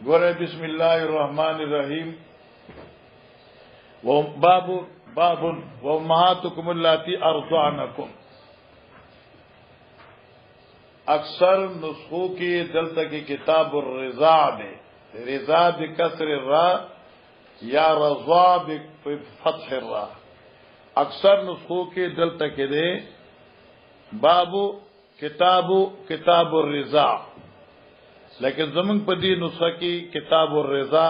گورے بسم اللہ الرحمن الرحیم باب وامہاتکم اللاتی ارضعنکم. اکثر نسخوں کی دلتا کی کتاب الرضاع دے رضا بکسر الراء یا رضا بفتح الراء. اکثر نسخوں کی دلتا کے دے باب کتاب الرضاع، لیکن زمن پدی نسخہ کی کتاب الرضا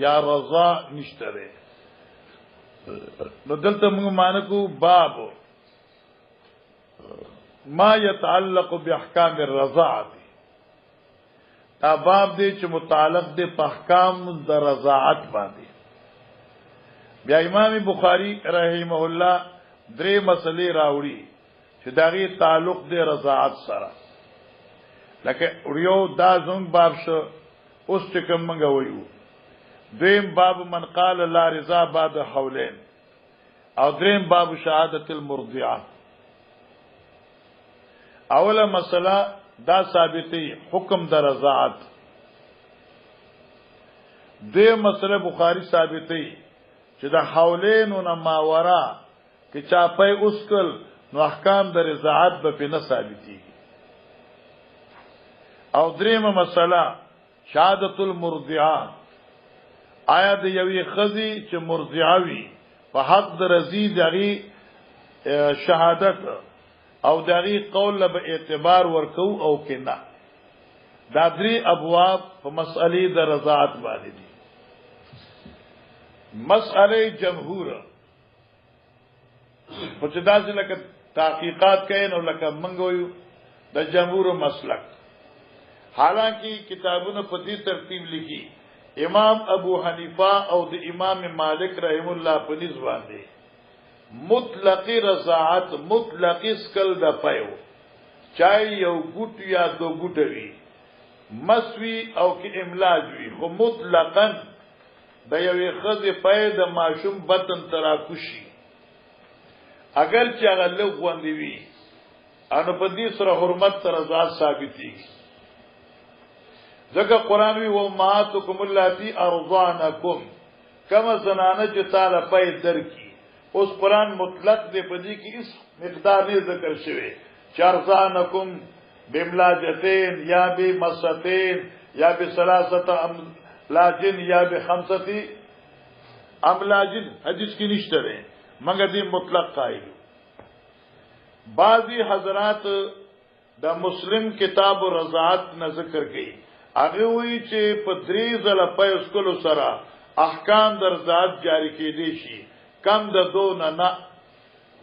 یا رضا نشترے. نو دلتا منگ مانکو باب ما يتعلق باحکام الرضاع دی. تا باب دی چه متعلق دی پا احکام دا رضاعت باندی. بیا امام بخاری رحمه اللہ درې مسئلے راوڑی چه داغی تعلق دی رضاعت سره. لکه یو دا زنگ باب شو اس چکم منگا ویو. دویم باب من قال لا رضا بعد حولین، او دریم باب شهادت المرضعه. اولا مسئلہ دا ثابتی حکم دا رضاعت. دویم مسئلہ بخاری ثابتی چې دا حولین و نماورا که چاپی اسکل نو احکام دا رضاعت با پی نثابتی. او دریم مسئلہ شهادت المرضعه، آیا د یوی خزی چې مرضعوی په حق د رضی دغی شهادت او دغی قول به اعتبار ورکو او کنا. دا درې ابواب په مسئلې د رضاعت باندې دي. مسئله جمهور په چې داسې لکه تحقیقات کین او لکه منګویو د جمهور مسلک. حالانکه کتابونه په دې ترتیب لیکي امام ابو حنیفه او د امام مالک رحم الله په نس باندې مطلق رضاعت مطلق اسکل د پيو چای یو ګوت یا دو ګوټوي مسوي او کې املاج وي خو مطلقاً د یوې خزې پي د ماشوم بطن تراکشي اگر چې هغه لغوندي وي انو په دې سره حرمت تر رضاعت ثابتيږي. ځکه قران وی و ماتکم اللاتی ارضعنکم کما زنانه چې تعالی پای درکې. اوس قران مطلق دی په دې کې هیڅ مقدار نه ذکر شوی. چارزعنکم بملاجتین یا بمساتین یا بثلاثه املاجن یا بخمسه املاجن حدیث کې نشته ده مګر دې مطلق قائل. بعضی حضرات دا مسلم کتاب الرضاعت نه ذکر کړي. هغه وی چې په درې ځله په اسکولو سره احکام در ذات جاری کېدي شي کم د دو نه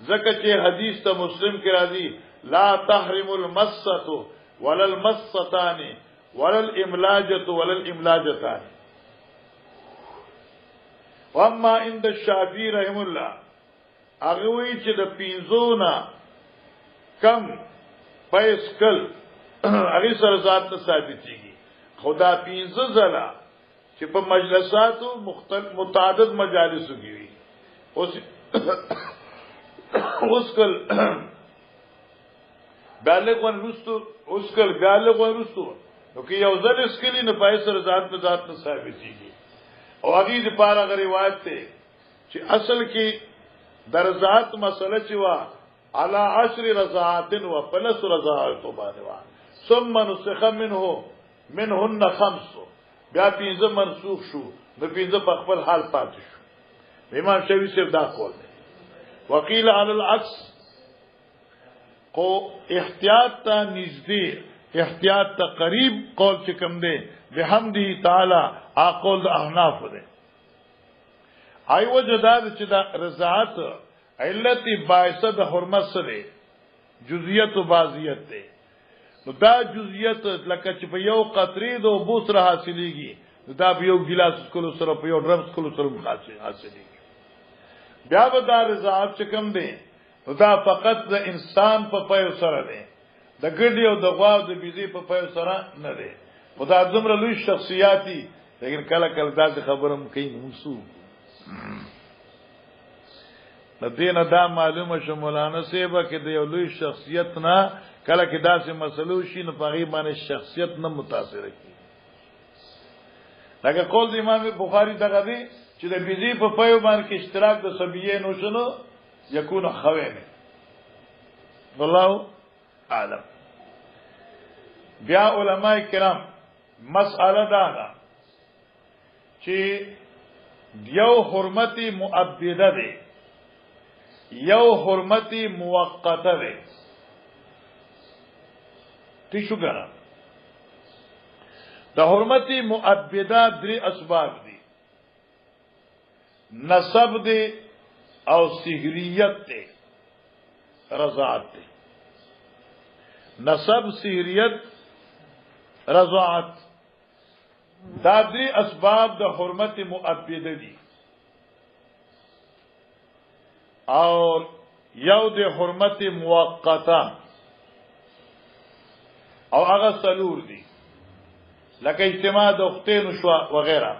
ځکه چې حدیث ته مسلم کې راځي لا تحرم المسه ولا المستان ولا الاملاجه ولا الاملاجتان. واما عند الشافعي رحم الله هغه وی چې د پینځونه کم په اسکل هغه سره ذات ته ثابتيږي. خدا پینځه ځله چې په مجلساتو مختلف متعدد مجالسو کې وي اوس کل بالغ ورستو اوس کل بالغ ورستو نو کې یو ځل اسکلی نه پای سره ذات په ذات نه ثابتيږي. او هغه د پاره غ روایت ته چې اصل کې در ذات مسله چې وا علی 10 رضاعات و پلس رضاعات باندې وا ثم نسخ منهن 5 بیا 15 منسوخ شو د 15 په خپل حال پاتې شو. امام شافعي صاحب دا قول دی. وقيل على العكس کو احتیاط تا نږدې احتیاط تا قریب قول چې کوم دی بحمده تعالی اقول احناف دی. ایو جداد چې دا رضاعت علت باعثه د حرمت سره جزئیت او بعضیت دی. نو دا جزئیت لکه چې په یو قطرې د اوبو سره حاصلېږي دا په یو ګلاس کولو سره په یو ډرم کولو سره حاصلېږي. بیا به دا رضاعت چې کوم دی نو دا فقط د انسان په پيو سره دی د ګډي او د غوا او د بيزي په پيو سره نه دی. خدا زمره لوی شخصیاتي لیکن کله کله دا خبرم کوي موسو د دینه دا معلومه شو مولانا سیبا کې د یو لوی شخصیت نه کله کې داسې مسلو شي نو په غي باندې شخصیت نه متاثر کی. لکه قول د امام بخاری دغه دی چې د بیزی په پيو باندې کې اشتراک د سبیه نو شنو یکون خوینه والله اعلم. بیا علماء کرام مسأله دا چې یو حرمت مؤبده ده یو حرمت موقته ده. تی شو ګره د حرمت مؤبده درې اسباب دي، نسب دي او سحریت دي رضاعت دي. نسب سحریت رضاعت دا درې اسباب د حرمت مؤبده دي، او یو د حرمت موقته او هغه سلور دي، لکه اجتماع د اختین شو وغیرہ،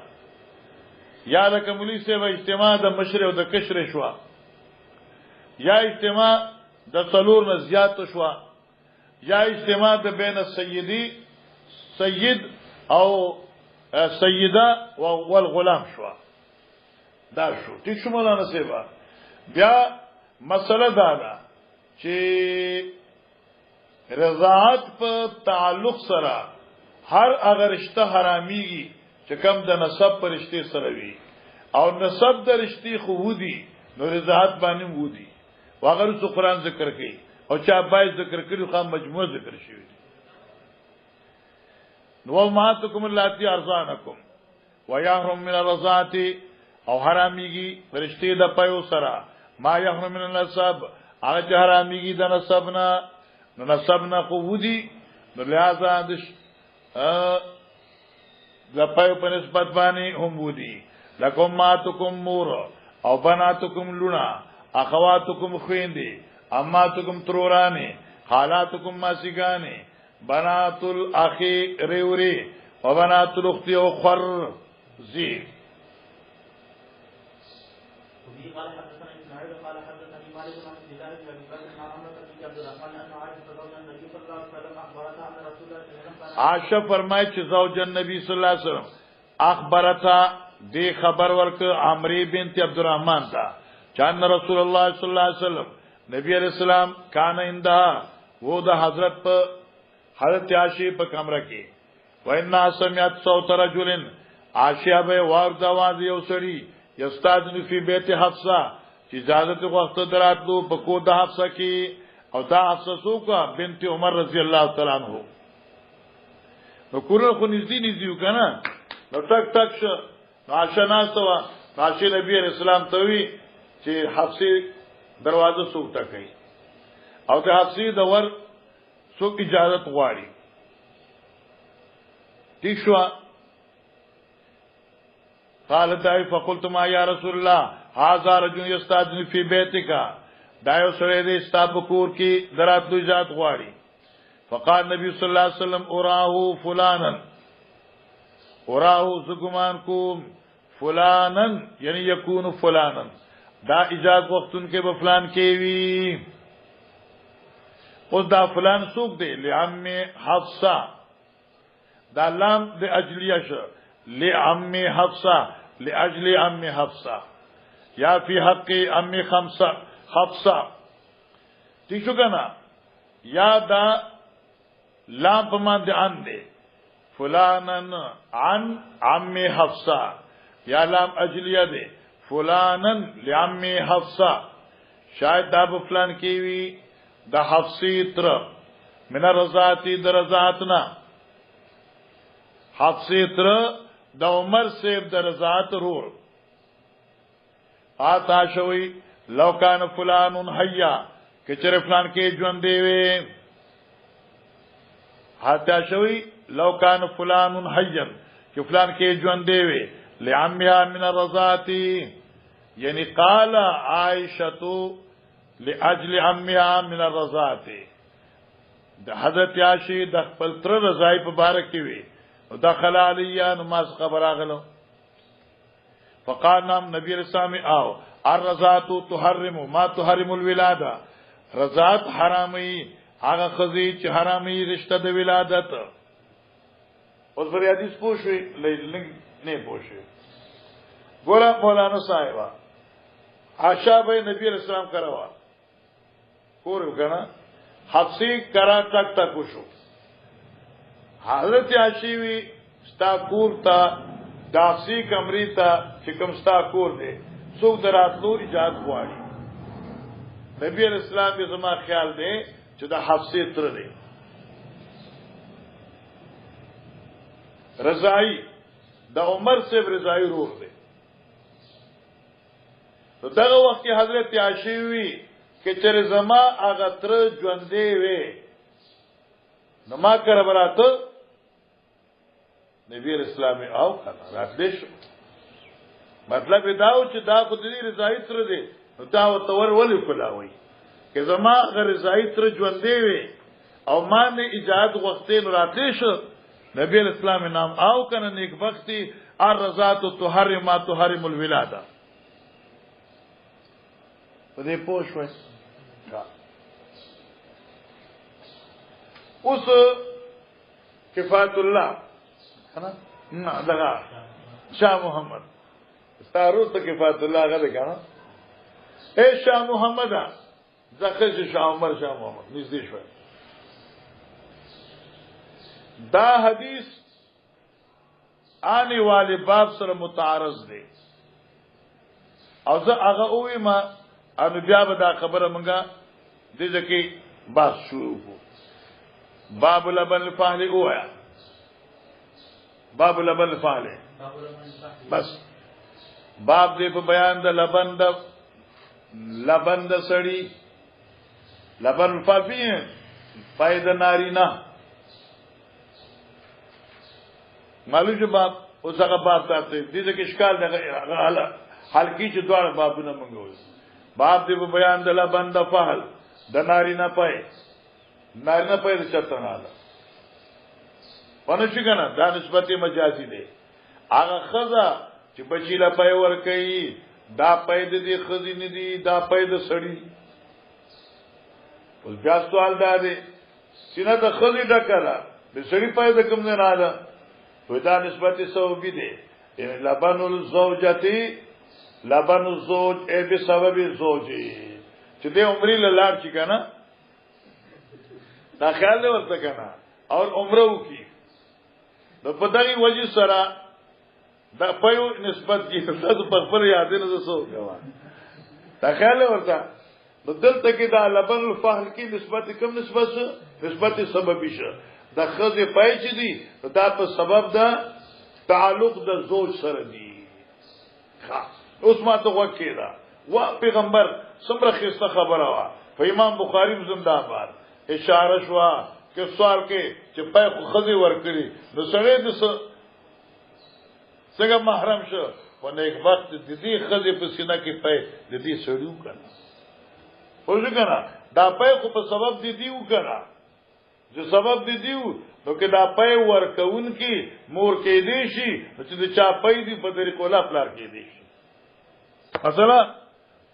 یا لکه مولوی صاحب اجتماع د مشر او د کشر شو، یا اجتماع د سلور نه زیات شو، یا اجتماع د بین السیدی سید او سیده والغلام شو. دا شو ټیک شو مولانا صاحب. بیا مسله دا ده چې رضاعت په تعلق سره هر هغه رشتہ حراميږي چې کم د نسب پر رشتہ سره وي، او نسب د رشتہ خو ودی نو رضاعت باندې ودی واغره سو قرآن ذکر کوي او چا بای ذکر کړي خو مجموع ذکر شوی. نو ماتکم اللاتی ارزانکم ويحرم من الرضاعت او حراميږي فرشتي د پيو سره ما يحرم من النسب هغه چې حراميږي د نسبنا، نو نسبنا خو ودی نو لہذا د پيو په نسبت باندې هم ودی. لکم ماتکم مور او بناتکم لونا اخواتکم خويندې اماتکم ترورانه خالاتکم ماسیګانه بنات الاخي ريوري وبنات الاخت او خر زي. قال حدثنا اسماعيل قال حدثني مالك عن هلال بن ابي بكر عن عمرو بن عبد الرحمن ان عائشه زوج النبي صلى الله عليه وسلم اخبرتها ان رسول الله صلى الله عليه وسلم عائشه فرمایي چې زوج النبي صلی الله علیه وسلم اخبرتها دې خبر ورک عمرو بنت عبد الرحمن تا چان رسول الله صلی الله علیه وسلم نبی علیہ السلام کان انده وہ د حضرت په حضرت عائشہ په کمره کې وینا سمعت صوت رجل عائشہ به ورد आवाज یو سړي یستاذن فی بیت حفصه چې اجازه وخت دراتلو په کو د حفصه کې، او دا حفصه سوکا بنت عمر رضی الله تعالی عنہ. نو کور خو نږدې وکنه نو ټک ټک شو عائشہ ناستوا عائشہ نبی علیہ السلام ته وی چې حفصه دروازه سوک ټکای او د حفصه د ور سوک اجازه غواړي. ٹھیک شو. قال دای فقلت ما یا رسول الله هذا رجل يستاذن في بيتك، دایو سره دې استابکور کې دراتو اجازه غواړي. فقال نبی صلی الله علیه وسلم اراه فلانا، اراه زګمان کوم فلانن یعنی یکون فلانن، دا اجازه وختون کې به فلان کې وی. اوس دا فلان سوق دی لعم حفصه، دا لام د اجلیه شو لعم حفصه لاجل عم حفصه یا فی حق عم حفصه. ٹھیک شو کنه، یا دا لام په ماده ان دی فلانن عن عم حفصه، یا لام اجلیه دی فلانن لعم حفصه. شاید دا په فلان کې وی د حفصی تر من رضاعتی در رضاعتنا، حفصی تر د عمر سیب در رضاعت روح آتا شوی لو کان فلان حیا کچر فلان کې ژوند دی وی. آتا شوی لو کان فلان حیا چې فلان کې ژوند دی وی لعمها من الرضاعتی، یعنی قال عائشة لاجل عمها من الرضاعت. د حضرت عائشہ د خپل تر رضای په باره کې وی او دخل علیه نماز خبر اغلو. فقال نام نبی رسام او الرضاعت تحرم ما تحرم الولاده، رضاعت حرامي هغه خزي چې حرامي رشتہ د ولادت. اوس پر حدیث پوښوي نه پوښي ګوره مولانا صاحب عائشہ به نبی علیہ السلام کروا کور وکنا حفصی کرا تک تک وشو حضرت عائشہ وی ستا کور تا داسی کمری تا چې کوم ستا کور دی څوک دراتلو اجازه غواړي نبی علیہ السلام یې زما خیال دی چې دا حفصی تر دی رضائی دا عمر سے رضائی روح دی نو دغه وخت کې حضرت عائشہ وی چې چر زما هغه تر ژوندې وې نو ما کړه براته نبی اسلام او کنه راتلې شو مطلب دا و چې دا خو دې رضائی تر دی نو دا تور ولې کولاوي چې زما هغه رضائی تر ژوندې وې او ما نه اجازه غوښتې نو راتلې شو نبی اسلام نام او کنه نیک بختی الرضات تحرم ما تحرم الولاده په دې پوښوي اوس کفایت الله کنه نه دغه شاه محمد ستارو ته کفایت الله غل کنه اے شاه محمد زخه شاه عمر شاه محمد نږدې شو دا حدیث آنے والے باب سره متعارض دی او زه هغه وې ما ان بیا به دا خبره مونږه د ځکه بحث شروع کو باب لبن الفحل اویا باب لبن الفحل بس باب دې په بیان د لبن د سړی لبن الفحل فائدہ نارینا معلوم جو باب اوس هغه باب ته دې کې اشکال دغه حلقی چې دوه بابونه منغوي باب دې په بیان د لبن د فحل د نارینا پای نارینا پای د چرته نه ده ونشي کنه دا نسبت مجازي دی هغه خزا چې بچی لا پای ور کوي دا پای دې خزي نه دي دا پای د سړی اوس بیا سوال دی سینه د خزي ډکره د سړی پای د کوم نه راځه ودا نسبت سوبی دی لبن الزوجتی لبن الزوج ای بسبب زوجی چې دې عمرې لاړ شي کنه دا خیال ورته کنه او عمره وکي نو په دغه وجه سره دا په نسبت کې تاسو په خپل یادونه زسو غوا دا خیال ورته نو دلته کې دا لبن الفحل کې نسبت کم نسبت سببی شه دا خزه پای چي دي دا په سبب دا تعلق د زوج سره دي اوس ما ته وکیدا وا پیغمبر څومره خسته خبره وا په امام بخاری زنده باد اشاره شو چې سوال کې چې پای خو خزه ور کړی نو سره د څنګه محرم شو په نیک وخت د دې خزه په سینه کې پای د دې سړیو کړه ورته کړه دا پای خو په سبب دي دیو کړه جو سبب دی دیو نو کې دا پای ورکون کی مور کې دی شي چې د چا پای دی په طریقو لا پلار کې دی شي مثلا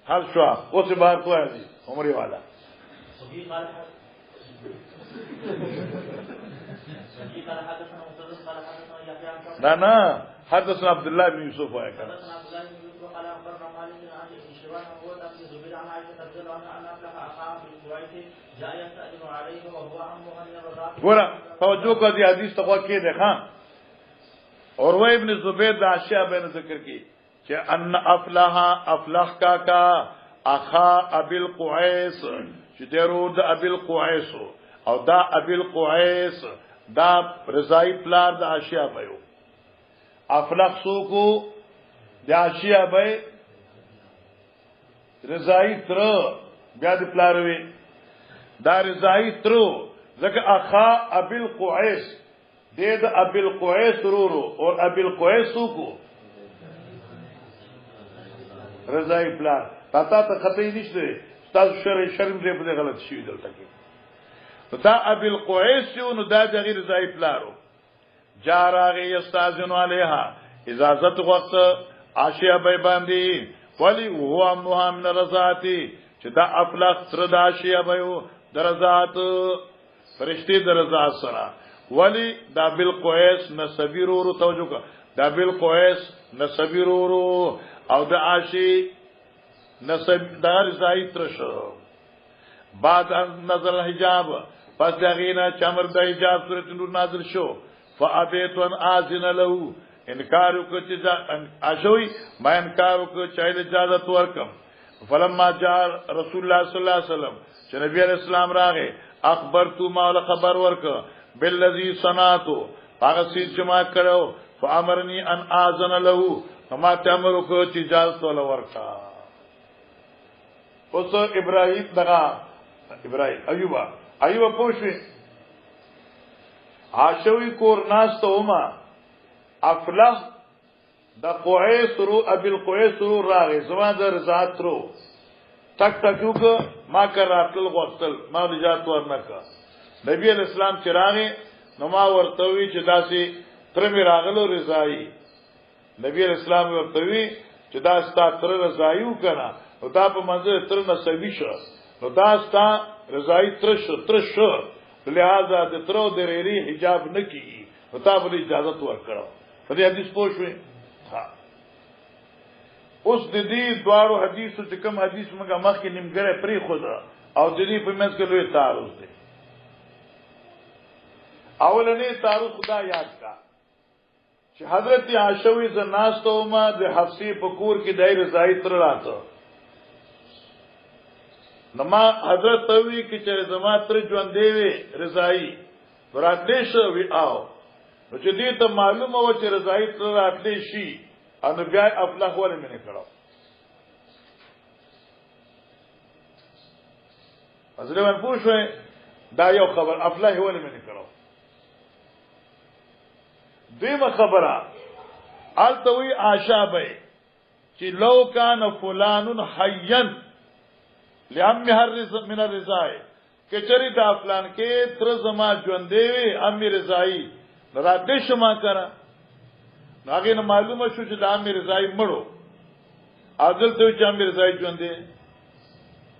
حل شو اوس به کوی دی عمرې والا نه حدثنا عبد الله بن يوسف وایي ورا توجه کو دی حدیث تقوا کې ده ها اور وہ ابن زبیر د عائشہ بن ذکر کی کہ ان افلح کا اخا ابي القعيس چې درو د ابي القعيس او دا ابي القعيس دا رضای پلار د عائشہ بيو افلح سو کو د عائشہ بي رضای تر بیا د پلار وی دا رضای تر ځکه اخا ابي القعيس د ابي القعيس رورو اور ابي القعيس کو رضای پلار تا خطی نشته تاسو شرم دې په غلط شي دلته کې تا ابي القعيس نو دا د غیر رضای پلارو جاراغه استاذن علیها اجازت وخت عاشیه به باندې ولی هو امنها من رضاتی چې دا افلاق سره د عاشیه به درزات فرشتي درزات سره ولی دا بالقعيس نسبی رو توجه دا بالقویس نسبی رورو او دا عاشی نسب دا رضائی ترشو بعد نظر حجاب پس داغینا چمر دا حجاب صورت نور نازل شو فابیتو ان آزن لہو انکارو که اشوی ما انکارو که چاہید اجازت ورکم فلما جار رسول اللہ صلی اللہ علیہ وسلم چه نبی علیہ السلام راغے اخبرتو مولا خبر ورک باللذی صنعتو اغسید چما کرو فامرنی ان آزن لہو فما تامرو که چه اجازت والا ورکا اس ابراہیم دغا ابراہیم ایوبا پوشوی عاشوی کور ناستو اما افلح دا قویس رو ابی القویس رو راغی زمان دا رضاعت رو تک تکیو که ما کر راتل غوستل ما رجات ورنکا نبی علیہ السلام چی راغی نما ورطوی چی دا سی ترمی راغلو رضائی نبی علیہ السلام ورطوی چی دا ستا تر رضائیو کنا نو دا پا منظر تر نصبی شو نو دا ستا رضائی ترش لہذا دا ترو در ایری حجاب نکی نو تا بلی اجازت ورکڑو فدی حدیث پوشوی اس دی دوارو حدیثو چکم حدیث مگا مخ کی نمگره پری خود او دی پا منز کے لوی تعرض دی اولنی تعرض خدا یاد کا چه حضرت عاشوی زناستو ما دی حفظی پکور کی دائی رضائی تر راتو نما حضرت توی کی چه زمان تر جواندیوی رضائی راتلیش وی آو نو چې دې ته معلومه و چې رضائی تر راتلی شي ان بیا افلاح ولې مې نه کړو حضرت من پوښوي دا یو خبر افلاح ولې مې نه کړو دیمه خبره التوی عاشابه چې لو کان فلان حیا لعمه من الرضاء کچری دا فلان کې تر زما ژوندې وي امي رضائی راتلی شما کرا ناغی نا معلوم شو چه دا امی رضائی مڑو عادل توی چه امی رضائی جونده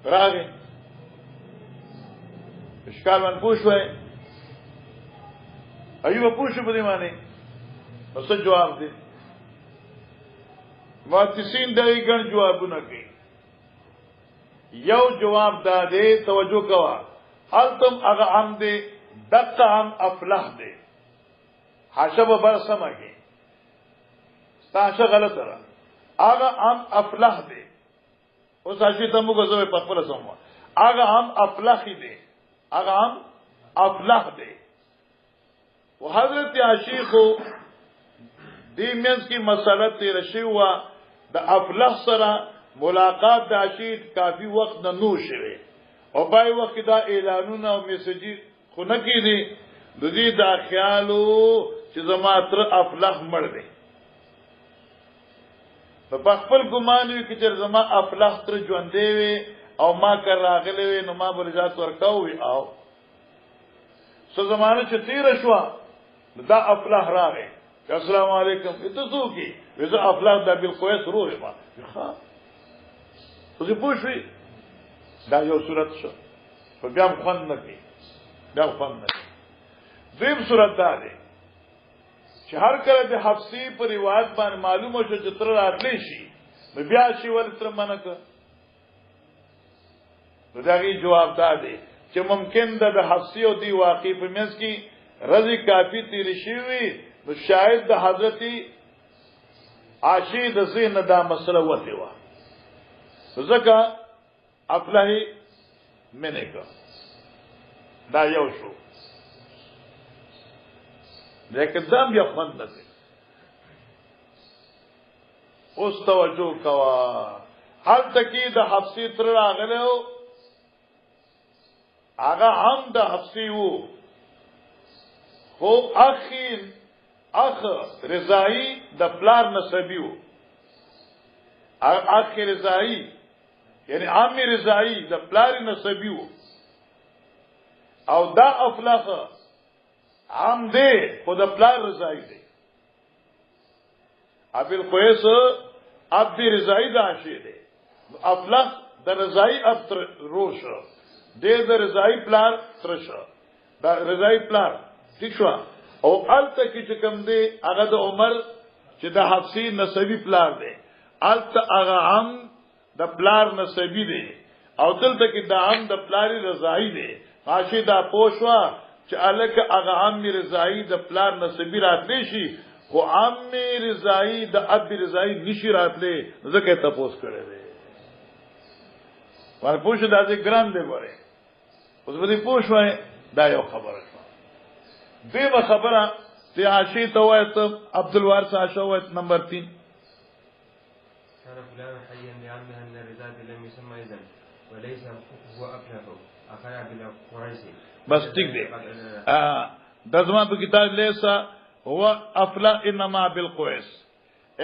راغی اشکال من پوشوئے ایوبا پوشو بدی مانی نسا جواب دی محدثین دائی گن جوابو نکی یو جواب دا دے توجہ کوا حالتم اگا عم دے دقا عم افلح دے حاشب بر سمگی ستاشا غلط را آگا عم افلح دے اس حاشی تمو گزوے پخبر سموا آگا عم افلحی دے آگا عم افلح دے وہ حضرت عاشق دی منز کی مسئلہ تیرشی ہوا دا افلح سرا ملاقات دا عاشق کافی وقت نو شوے اور بائی وقت دا اعلانونا و میسجی خونکی دی ددی دا خیالو چې زما تر افلاح مړ دی په خپل ګمان وی چې زما افلاح تر ژوندې وي او ما کر راغلی وي نو ما برجات ورکاو وي او څه زمانه چې تیر شو دا افلاح راغی السلام علیکم تاسو کی وزه افلاح د بالقویس روح ما ها تاسو پوښی دا یو صورت شو په بیا خوند نه کی دا خوند نه دیم صورت دا دی چې هر کله د حفصی پر روایت باندې معلومه شو چې تر راتلی شي نو بیا شي ول تر منک نو داغي جواب دا دی چې ممکن ده د حفصی او دی واقع په منځ کې رضی کافی تیر شي وي نو شاید د حضرت عاشی د ذهن دا مسله وته و ځکه افلاحی منه کا دا یو شو لیکن دام بیا خوند نده اوس توجه کوا حال تکی دا حفصی تر راغله ہو آغا هم دا حفصی ہو خو اخ رضائی دا پلار نسبی ہو اخ رضائی یعنی عامی رضائی دا پلار نسبی ہو او دا افلاح عام دے خود پلار رضائی دے ابی القویس اب دی رضائی دا عاشی دے افلاح دا رضائی اب روش دے دا رضائی پلار ترش دا رضائی پلار ٹھیک شو او ال تکی چکم دے اگا دا عمر چې د حفصی نسبی پلار دی الته هغه عم د پلار نسبی دی او دلته کې د عم د پلاری رضائی دی حاشی دا پوښوا چې الک هغه عم رضائی د پلار نسبی راتلی شي خو عم رضائی د اب رضائی نشي راتلی ځکه تاسو کړی دی ور پوښ دا چې ګرام دی وره اوس به پوښوای دا یو خبره دیمه خبره ته عاشی ته وایته عبد الوارث عاشوت نمبر 3 كان فلان حيا لعمه ان الرضا لم يسمى اذا وليس هو ابنه اخايا بلا قريش بس ٹھیک دی دزما په کتاب لیسا هو افلا انما بالقويس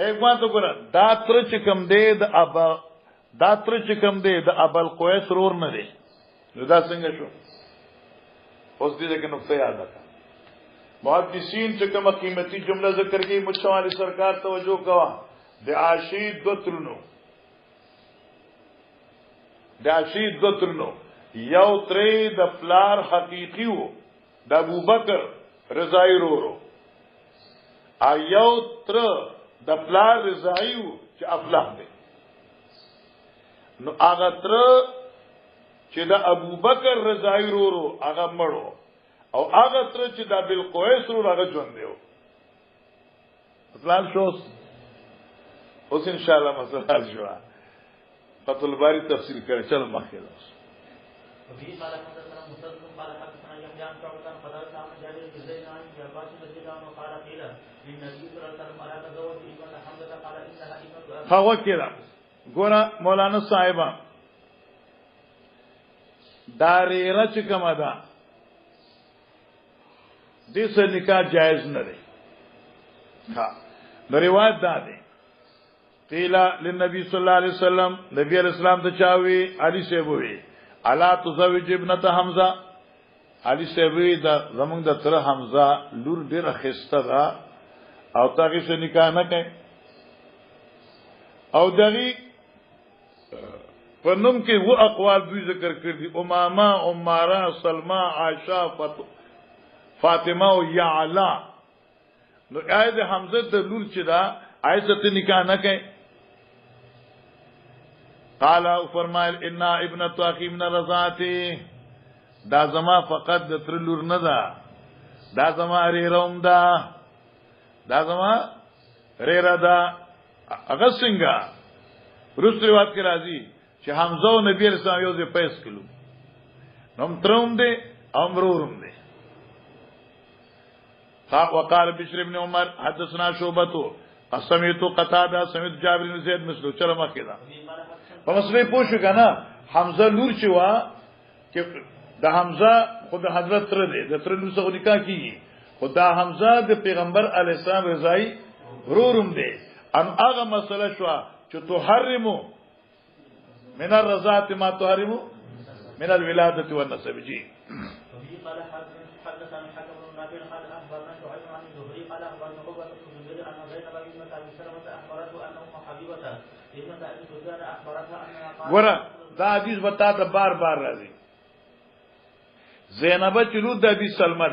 ایک بات وګوره دا تر چې کم دی د ابا دا تر چې کم دی د ابل قويس رور نه دی نو دا څنګه شو اوس دې کې نقطه یاد کړه محدثین چې کومه قیمتي جمله ذکر کړي مشوالی سرکار توجه کوا د عاشی دو ترنو یو ترې د پلار حقیقي وو د ابوبکر رضای رورو یو تر د پلار رضای وو چې افلاح دی نو هغه تر چې د ابوبکر رضای رورو هغه مړو او هغه تر چې د بالقویس رورو هغه ژوند دیو پلان شوس اوس ان شاء الله مسله شو فتح الباری تفسیر کړه چل مخکې لاس وفي قال حدثنا مسدد قال حدثنا يحيى عن شعبة قال حدثنا عن جابر بن زيد عن عباس رضي الله عنه قال قيل للنبي صلى الله عليه وسلم الا تزوج ابنة حمزة قال انها ابنة هغه کړه ګوره مولانا صاحب داریره چې کومه ده دې سره نکاح جائز نه دی ها نو روایت ده قیل للنبي صلی الله علیه وسلم نبی علیہ السلام ته چاوي علي سیبوي الا تزوج ابنه حمزه علي سیبوي دا زمونږ د تر حمزه لور ډیره خسته ده او تاګه سره نکاح نه کوي او دغه په نوم کې و اقوال دوی ذکر کړی امامه عماره سلمہ عائشہ فاطمه او یعلا نو آیت حمزه د لور چې دا آیت ته نکاح نه کوي قال فرمایل ان ابنه اخي من رضاته دا زما فقط د تر لور نه ده دا زما ریروم ده دا زما ریرا ده هغه څنګه رسول روایت کې راځي چې حمزه او نبی رسول الله یو ځای پیس کړو نوم تروم دي امرورم دي وقال بشر ابن عمر حدثنا شعبة سمعت قتادة سمعت جابر بن زيد مثله چلو مخکې دا په مسله پوښښ کنه حمزه لور چې وا چې د حمزه خود حضرت تر دې د تر لور څخه نکاح کیږي خدا حمزه د پیغمبر علی السلام رضای ورورم دی ان هغه مسله شو چې تحرمو من الرضاعه ما تحرمو من الولاده والنسب جی قال حدثنا حكم بن نافع قال اخبرنا شعيب عن الزهري قال اخبرنا عقبة بن زبير ان زينب بنت ابي سلمة اخبرته ان ام حبيبة ابنة ابي سفيان اخبرتها انها قالت ورا دا حدیث بتا ته بار بار راځي زینب چلو د ابي سلمہ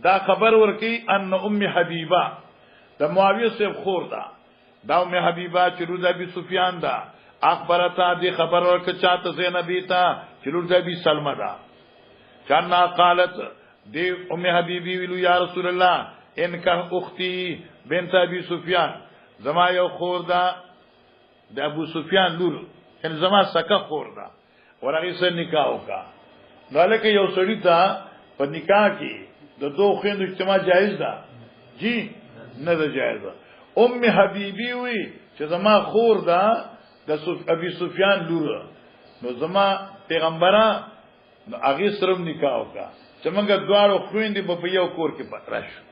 دا خبر ورکی ان ام حبیبه د معاویه سے خور دا ام حبیبه چلو د ابي سفیان دا اخبرتها دی خبر ورک چاته زینبی تا چلو د ابي سلمہ دا چانا قالت دی ام حبیبی ویلو یا رسول الله ان کا اختی بنت ابي سفیان زما یو خور دا د ابو سفیان لور ان زما سکه خور دا ورغه سره نکاح وکا نو لکه یو سړی ته په نکاح کې د دوه خويندو اجتماع جایز ده جی نه ده جایز ام حبیبی وی چې زما خور دا د ابي سفیان لور نو زما پیغمبره هغه سره نکاح وکا چې موږ دواړو خويندې په یو کور کې راشو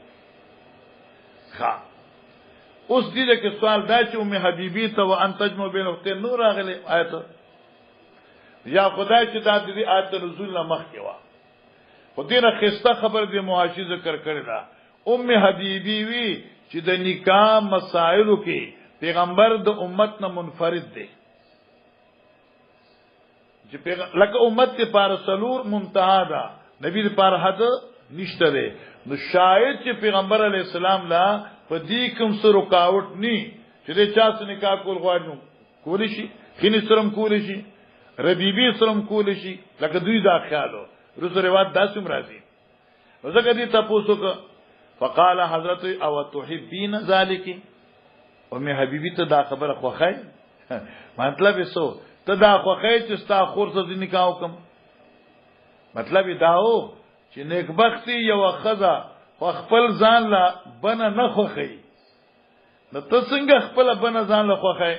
ښا اوس دې کې سوال دا چې ام حبیبی ته وان تجمع بین اختین نور راغلی آیت یا خدای چې دا دې آیت نزول نه مخ کې وا خو دې نه خسته خبر دې محاشي ذکر کړی دا ام حبیبی وی چې د نکاح مسائلو کې پیغمبر د امت نه منفرد دی چې لکه امت ته پر سلور منتها ده نبی پر حد نشته ده. نو شاید چې پیغمبر علی السلام لا په دې کوم څه رکاوټ ني چې د چا سره نکاح کول غواړي کول شي، خینې سرم کول شي، ربيبي سرم کول شي، لکه دوی دا خیالو رسو روایت داسم راځي. وزګه دې تاسو کو فقال حضرت او تحبين ذلك ام حبيبي ته دا خبره خوخای مطلب یې ته دا خوخای چې ستا خور سره نکاح وکم. مطلب دا و چې نیکبختی یو خزه خو خپل ځان لا بنه نه خوخی، نو ته څنګه خپل بنه ځان لا خوخی؟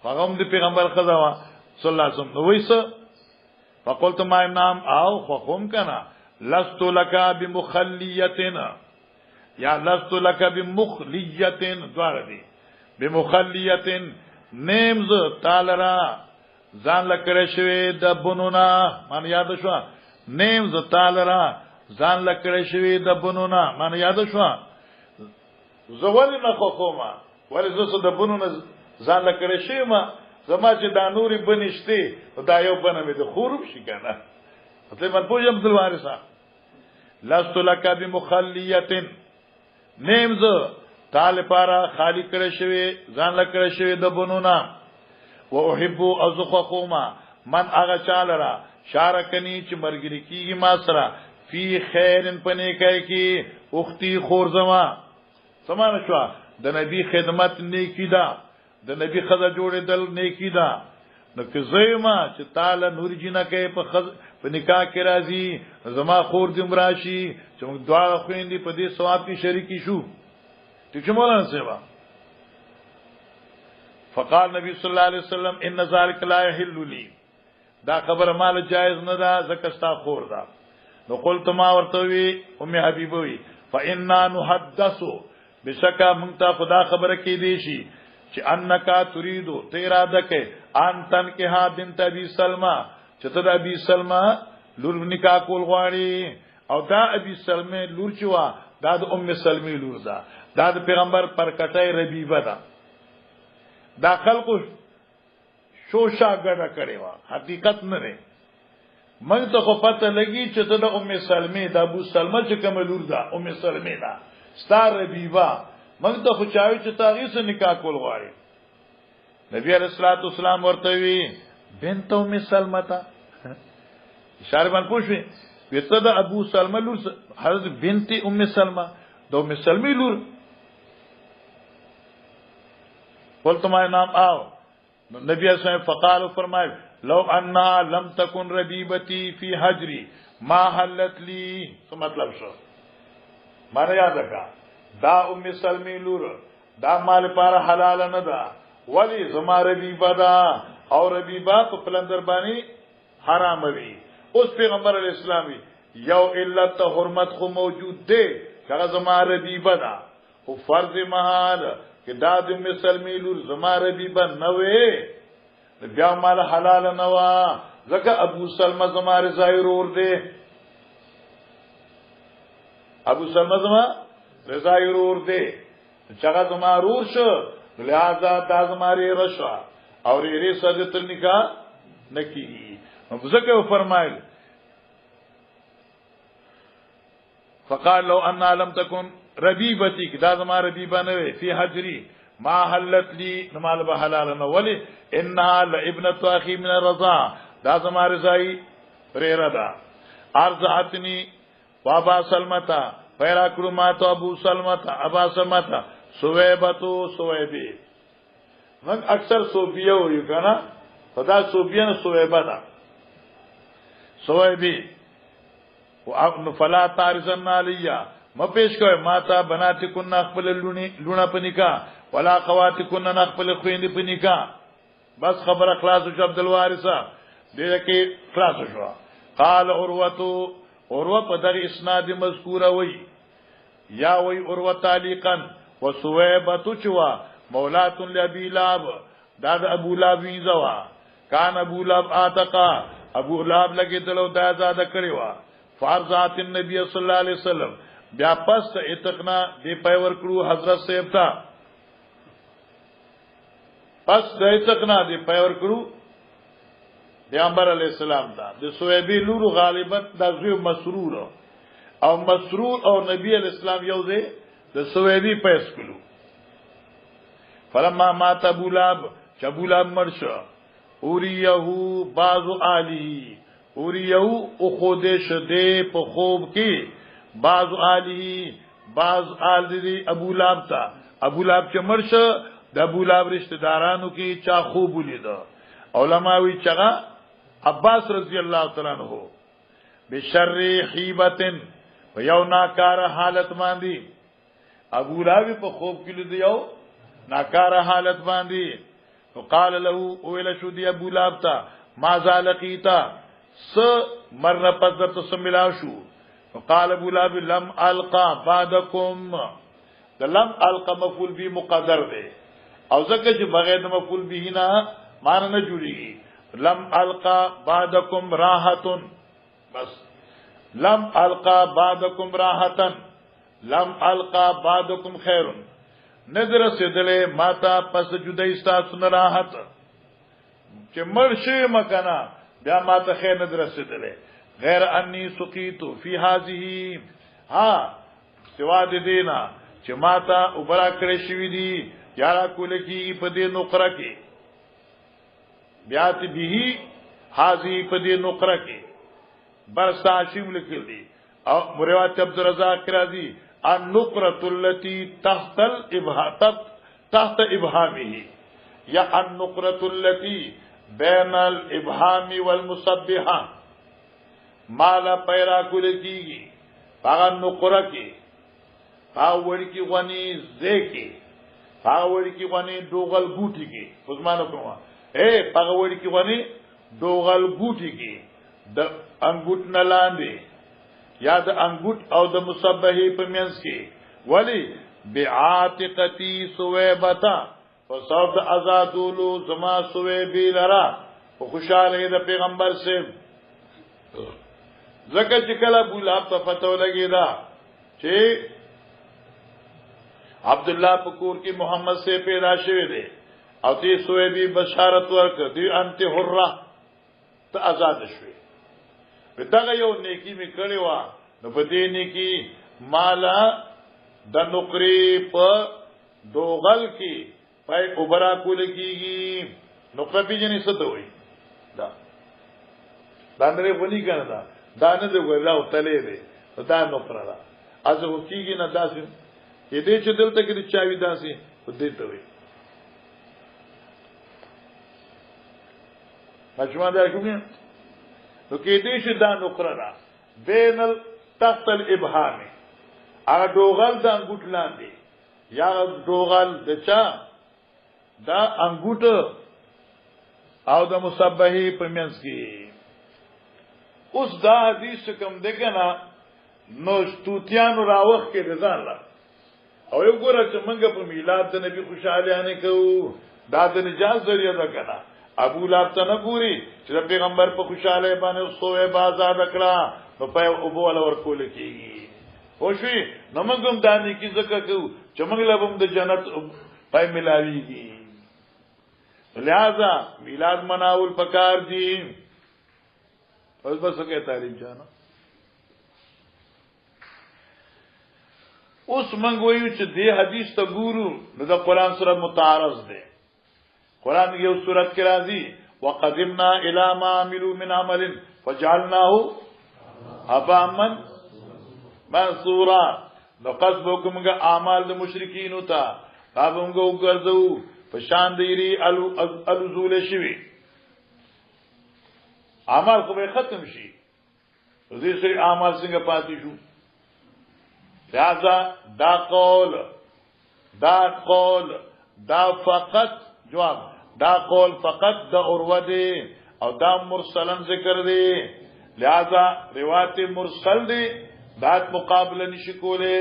هغه د پیغمبر خزه وا صلی الله علیه وسلم. نو وایسه فقلت ما نام او خوخم کنا لست لك بمخليتنا یا لست لك بمخليتن دوار دی بمخليتن نیمز تالرا ځان لکړې شوی د بنونا من یاد شو، نیمز تالرا ځان لکړې شوی د بنونا من یاد شو. زول نه خوخوما ولې زه د بنونا ځان لکړې شوی ما زما چې دا نوري بنشته دا یو بنه مې د خورم شي کنه. مطلب من پوجم عبد الوارث لست لك بمخليتن نیمز تال پارا خالی کړه شوی ځان لکړه شوی د بنونا و احب ازخخوما من اغه چالرا شارکنی چې مرګری کیږي ما سره فی خیرن پنه کوي کی اختی خور زما سمانه شو. د نبی خدمت نیکی دا، د نبی خزه جوړې دل نیکی دا. نو که زېما چې تعالی نور جنا کوي په نکاح کې راځي زما خور دې مراشي چې موږ دعا خويندې په دې ثواب کې شریکی شو. ټیک مولانا سیوا فقال نبی صلی الله علیه وسلم ان ذلک لا یحل لی، دا خبر مال جائز نه ده زکستا خور ده. نو قلت ما ورته وی ام حبیبه وی فإنا نحدث بشکا مونږ ته خدا خبره کې دی شي چې انکا تريدو تیرا دکه ان تن کې ها بنت ابي سلمہ چې ته د ابي سلمہ لور نکاح کول غواړي او دا ابي سلمہ لور چوا دا د ام سلمہ لور ده، دا د پیغمبر پر کټای ربیبه ده. دا خلقو شوشا ګډه کړي وا حقیقت نه ده. موږ ته خو پته لګي چې ته د ام سلمہ د ابو سلمہ چې کوم لور ده ام سلمہ ده ستار ربیبه، موږ ته خو چاوي چې تاغي سره نکاح کول غواړي. نبی علیہ الصلوۃ والسلام ورته وی بنت ام سلمہ تا اشاره باندې پوښوي وته د ابو سلمہ لور حضرت بنت ام سلمہ د ام سلمہ لور. قلت ما نام آو نبی علیہ السلام فقال فرمائے لو انا لم تكن ربیبتی فی حجری ما حلت لی. څه مطلب شو؟ معنی یاد کا دا ام سلمہ لور دا مال پر حلال نه ده ولی زما ربیبه دا او ربیبه په پلندر باندې حرام وی. اوس پیغمبر علیہ السلام یو علت حرمت خو موجود ده هغه زما ربیبه دا او فرض محال کې دا د ام سلمہ لور زما ربیبه نه وی بیا مال حلال نه وا ځکه ابو سلمہ زما رضای ور ده، ابو سلمہ زما رضای ور ده چې هغه زما رور شو لہذا دا زماری رشوا اور ری صدت نکاح نکی. ذکر فرمائل فقال لو ان لم تكن ربیبتی کہ دا زما ربیبہ نوے فی حجری ما حلت لی نمال بحلال نولی انها لابنت اخی من الرضا دا زما رضائی ریردا ارضعتنی وابا سلمتا پیرا کرماتو ابو سلمتا ابا سلمتا سویبتو سویبی. من اکثر صوفیه ہوئی کنا خدا صوفیه نه سویبه دا سویبی فلا تارزن علیا ما پیش کوي ما تا بنات کن خپل لونه پنیکا ولا خوات کن خپل خويندې پنیکا. بس خبر اخلاص شو عبد الوارث دې کې خلاص شو. قال اوروه په دغه اسناد مذکوره وی یا وی اوروه تعلیقا وسویبه چوا مولات لابی لاب دا ابو لاب وینځوا کان ابو لاب اتقا ابو لاب لګی دلو دا آزاد کړیوا فرضات النبي صلی الله علیه وسلم بیا پس اتقنا دی پیور کړو حضرت صاحب تا پس د اتقنا دی پیور کړو پیغمبر علیہ السلام تا د سویبی لورو غالبا د زوی مسرور او مسرور او نبی الاسلام یو ځای د سویدی پیس کړو. فلما مات ابو لهب چې ابو لهب مرشه اوریه بعض آله اوریه او خوده شده په خوب کې بعض آله بعض آل دی ابو لهب تا ابو لهب چې مرشه د ابو لهب رشتہ دارانو کې چا خوب ولید. علماوی چغه عباس رضی الله تعالی عنہ بشر حیبتن و یو ناکار حالت باندې ابو لهب په خوب کې لید یو ناکار حالت باندې. وقال له اویل شو دی ابو لهب تا ما زالقیتا س مر پس در تسملا شو. وقال ابو لهب لم القا بعدکم د لم القا مفعول به مقدر دی او ځکه چې بغیر د مفعول به نه معنی نه جوړیږي. لم القا بعدکم راحتن بس لم القا بعدکم راحتن لم القا بعدکم خیرن ندر سدله ماتا پس جدای تاسو نه راحت چې مرشي مکنا بیا ماته خیر ندر سدله غیر انی سقیتو فی هذه ها سوا د دینا چې ماتا وبرا کړی شوی دی یارا کول کی په دې نقره کې بیا ته به هذه په دې نقره کې برسا شیم لیکل دي او روایت عبد الرزاق راضی النقره التي تحت الابهام تحت ابهامه یا النقره التي بین الابهام والمسبحه مالا پیرا کول کیږي هغه نقره کې هغه وړ کې غني زکی هغه وړ کې غني دوغل ګوټي کې عثمانو کومه هغه وړ کې غني دوغل ګوټي کې د انګوټ نه لاندې یا د انګوټ او د مصبحه په منځ کې ولی بعاتقتی سویبتا فصوب د آزادولو زما سویبی لرا او خوشاله د پیغمبر سے زکه چې کله ابو لهب ته فتو لګی دا چې عبد الله پکور کې محمد سے پیدا شوه دی او تی سویبی بشارت ورکړه دی انت حره ته آزاد شوه. دغه یو نیکی می کړی و نو په دې نیکی مالا د نقری په دوغل کې پای اوبرا کول کیږي. نقره پیجنې څه ته وایي دا باندې ونی کنه دا نه دی ګورلا او تلې دی دا نقره دا از هو کیږي نه داسې دې چې دلته کې چاوي داسې په دې ته وایي. مجموعه دا کومه نو کې دې چې دا نقره را بین تحت الابهام هغه دوغل د انګوټ لاندې یا دوغل د چا دا انګوټ او د مصبحه په منځ کې. اوس دا حدیث کوم دی کنه نو توتیانو راوخ کې رضا الله او یو ګوره چې موږ په میلاد د نبی خوشاله نه کوو دا د نجات ذریعہ ده کنه. ابو لهب ته نه ګوري چې پیغمبر په خوشاله باندې سوې بازار کړه نو په او بول ورکول کېږي. خوشي نو موږ هم دانی کی زکه کوو چې موږ لبم د جنت پای ملاويږي. لہذا میلاد مناول پکار دي. اوس بس کې تعلیم جانا اوس موږ وایو چې دې حدیث ته ګورو نو د قران سره متعارض دی. قران یو سورۃ کې راځي وقدمنا الى ما عملوا من عمل فجعلناه هباء منثورا. نو قصبکم غ اعمال د مشرکین وتا تاسو وګرځو په شان دیری الوزول شوی اعمال خو به ختم شي دې سری اعمال څنګه پاتې شو. لہذا دا فقط جواب دا قول فقط دا عروه دی او دا مرسلن ذکر دی. لہذا روایت مرسل دی دات مقابله نشي کوله.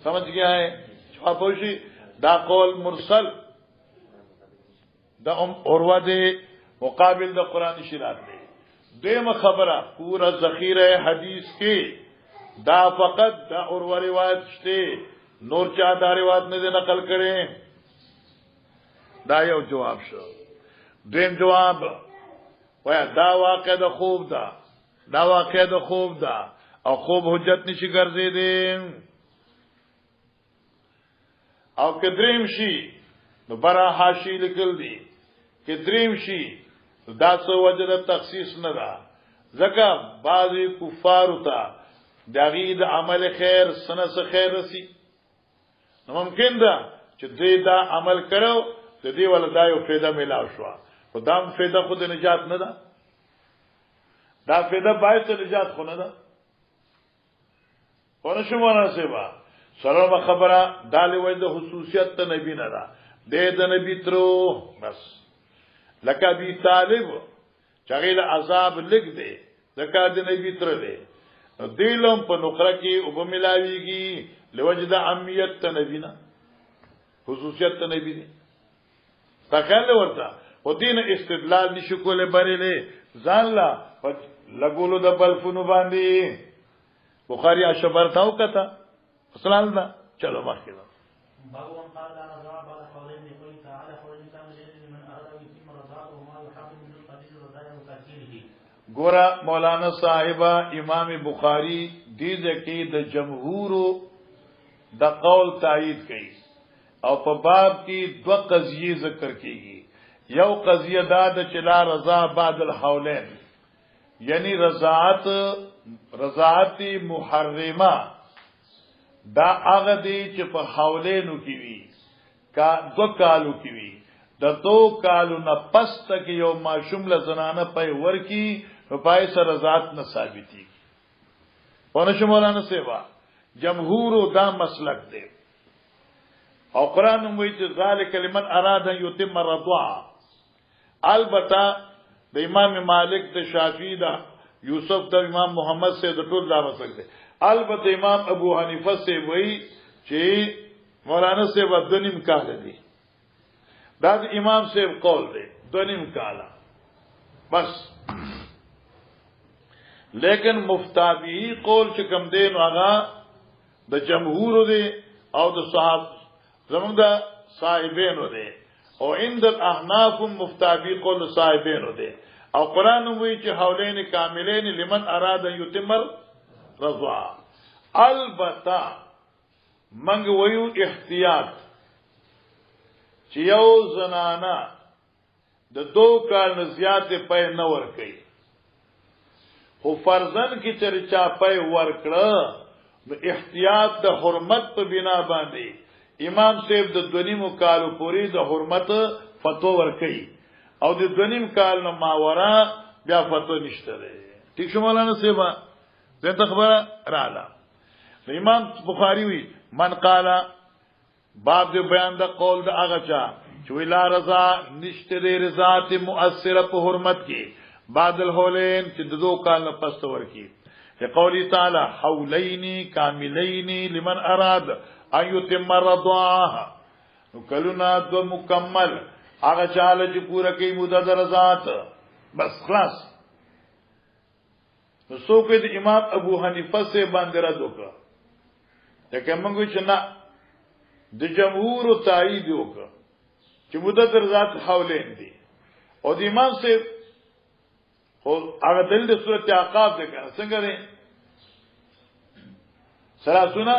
سمجھ گیا ہے جواب ہوشي دا قول مرسل دا عروه دی مقابل دا قرآن شریعت دی. دیم خبره پورا ذخیره حدیث کې دا فقط دا عروه روایت شته نور چا دا روایت نه نقل کړي. دا یو جواب شو. دیم جواب وای دا واقع د خوب دا دا واقع د خوب دا او خوب حجت نشي ګرځیدي او کدریم شي نو برا حاشی لیکل دي کدریم شي دا څه وجه د تخصیص نه ده ځکه بعضی کفار ته دغه د عمل خیر سنس خیر رسی نو ممکن ده چې دې دا عمل کړو د دې ولدا یو فایده ملاو شو خدام فایده خود نجات نه ده دا فایده باعث نجات خو نه ده ورشو مناسبه سلام خبره دالې وای د خصوصیت ته نبی نه ده د نبی ترو بس لکه ابي طالب چغیل عذاب لګ دی لکه د نبی تر دی دیلم په نقره کې او په ملاویږي لوجد عمیت ته نبی نه خصوصیت ته نبی دی تخیل ورته او دین استدلال نشو کوله بریلې ځان لا لګولو د بلفونو باندې بخاری اشبر تاو کته اصلال دا چلو مخکې باب من قال لا رضاع بعد حولين لقوله تعالى حول الانسان لمن اراد ان يتم رضاعته وما يحرم من القدير رضاع وتاكيله ګورا مولانا صاحبہ امام بخاری دې کې د جمهور د قول تایید کړي او په باب کې دوه قضیه ذکر کیږي یو قضیه دا د چلا رضا بعد الحولین یعنی رضاعت محرمه دا هغه دی چې په حولینو کې وی کا دو کالو کې وی د دو کالو نه پس تک یو ماشوم له زنانه پي ورکی په پای سره رضاعت نه ثابتي ونه مولانا سیوا جمهور دا مسلک دی او قران موږ چې ذالک لمن اراد ان يتم الرضاعه البته د امام مالک د شافعی دا یوسف د امام محمد سے د ټول دا مسلک دی البته امام ابو حنیفه سے وی چې مولانا سے ودنیم کال دی دا امام سے قول دی دنیم کالا بس لیکن مفتابی قول چې کم دین هغه د جمهور دی او د صحاب زمونږ د صاحبینو دی او عند الاحناف مفتابی قول صاحبینو دی او قران وی چې حولین کاملین لمن اراد یتمر رضا البته منګ ویو احتیاط چې یو زنانا د دو کال نه زیات پې نه ور کوي خو فرزن کی چرچا پې ور کړه نو احتیاط د حرمت په بنا باندې امام صاحب د دونیمو کالو پوری د حرمت فتوا ور کوي او د دونیم کال نه ماورا بیا فتوا نشته ده ٹھیک شو مولانا صاحب زه خبره رااله امام بخاری وی من قال باب د بیان د قول د هغه چا چې ویلا رضا نشته د رضات مؤثره په حرمت کې بعد الحولین چې د دو کال نه پس ورکی په قولی تعالی حولین کاملین لمن اراد ان يتم الرضاعه نو کلونا دو مکمل هغه چاله چې پوره کوي مدد رضات بس خلاص نو څوک د امام ابو حنیفه سے باندې را دوکا لکه موږ چې نه د جمهور تایید وکړه چې مدد رضات حولین دي او د امام سے او هغه دل د سورۃ عقاب ده کنه څنګه ده ثلاثونه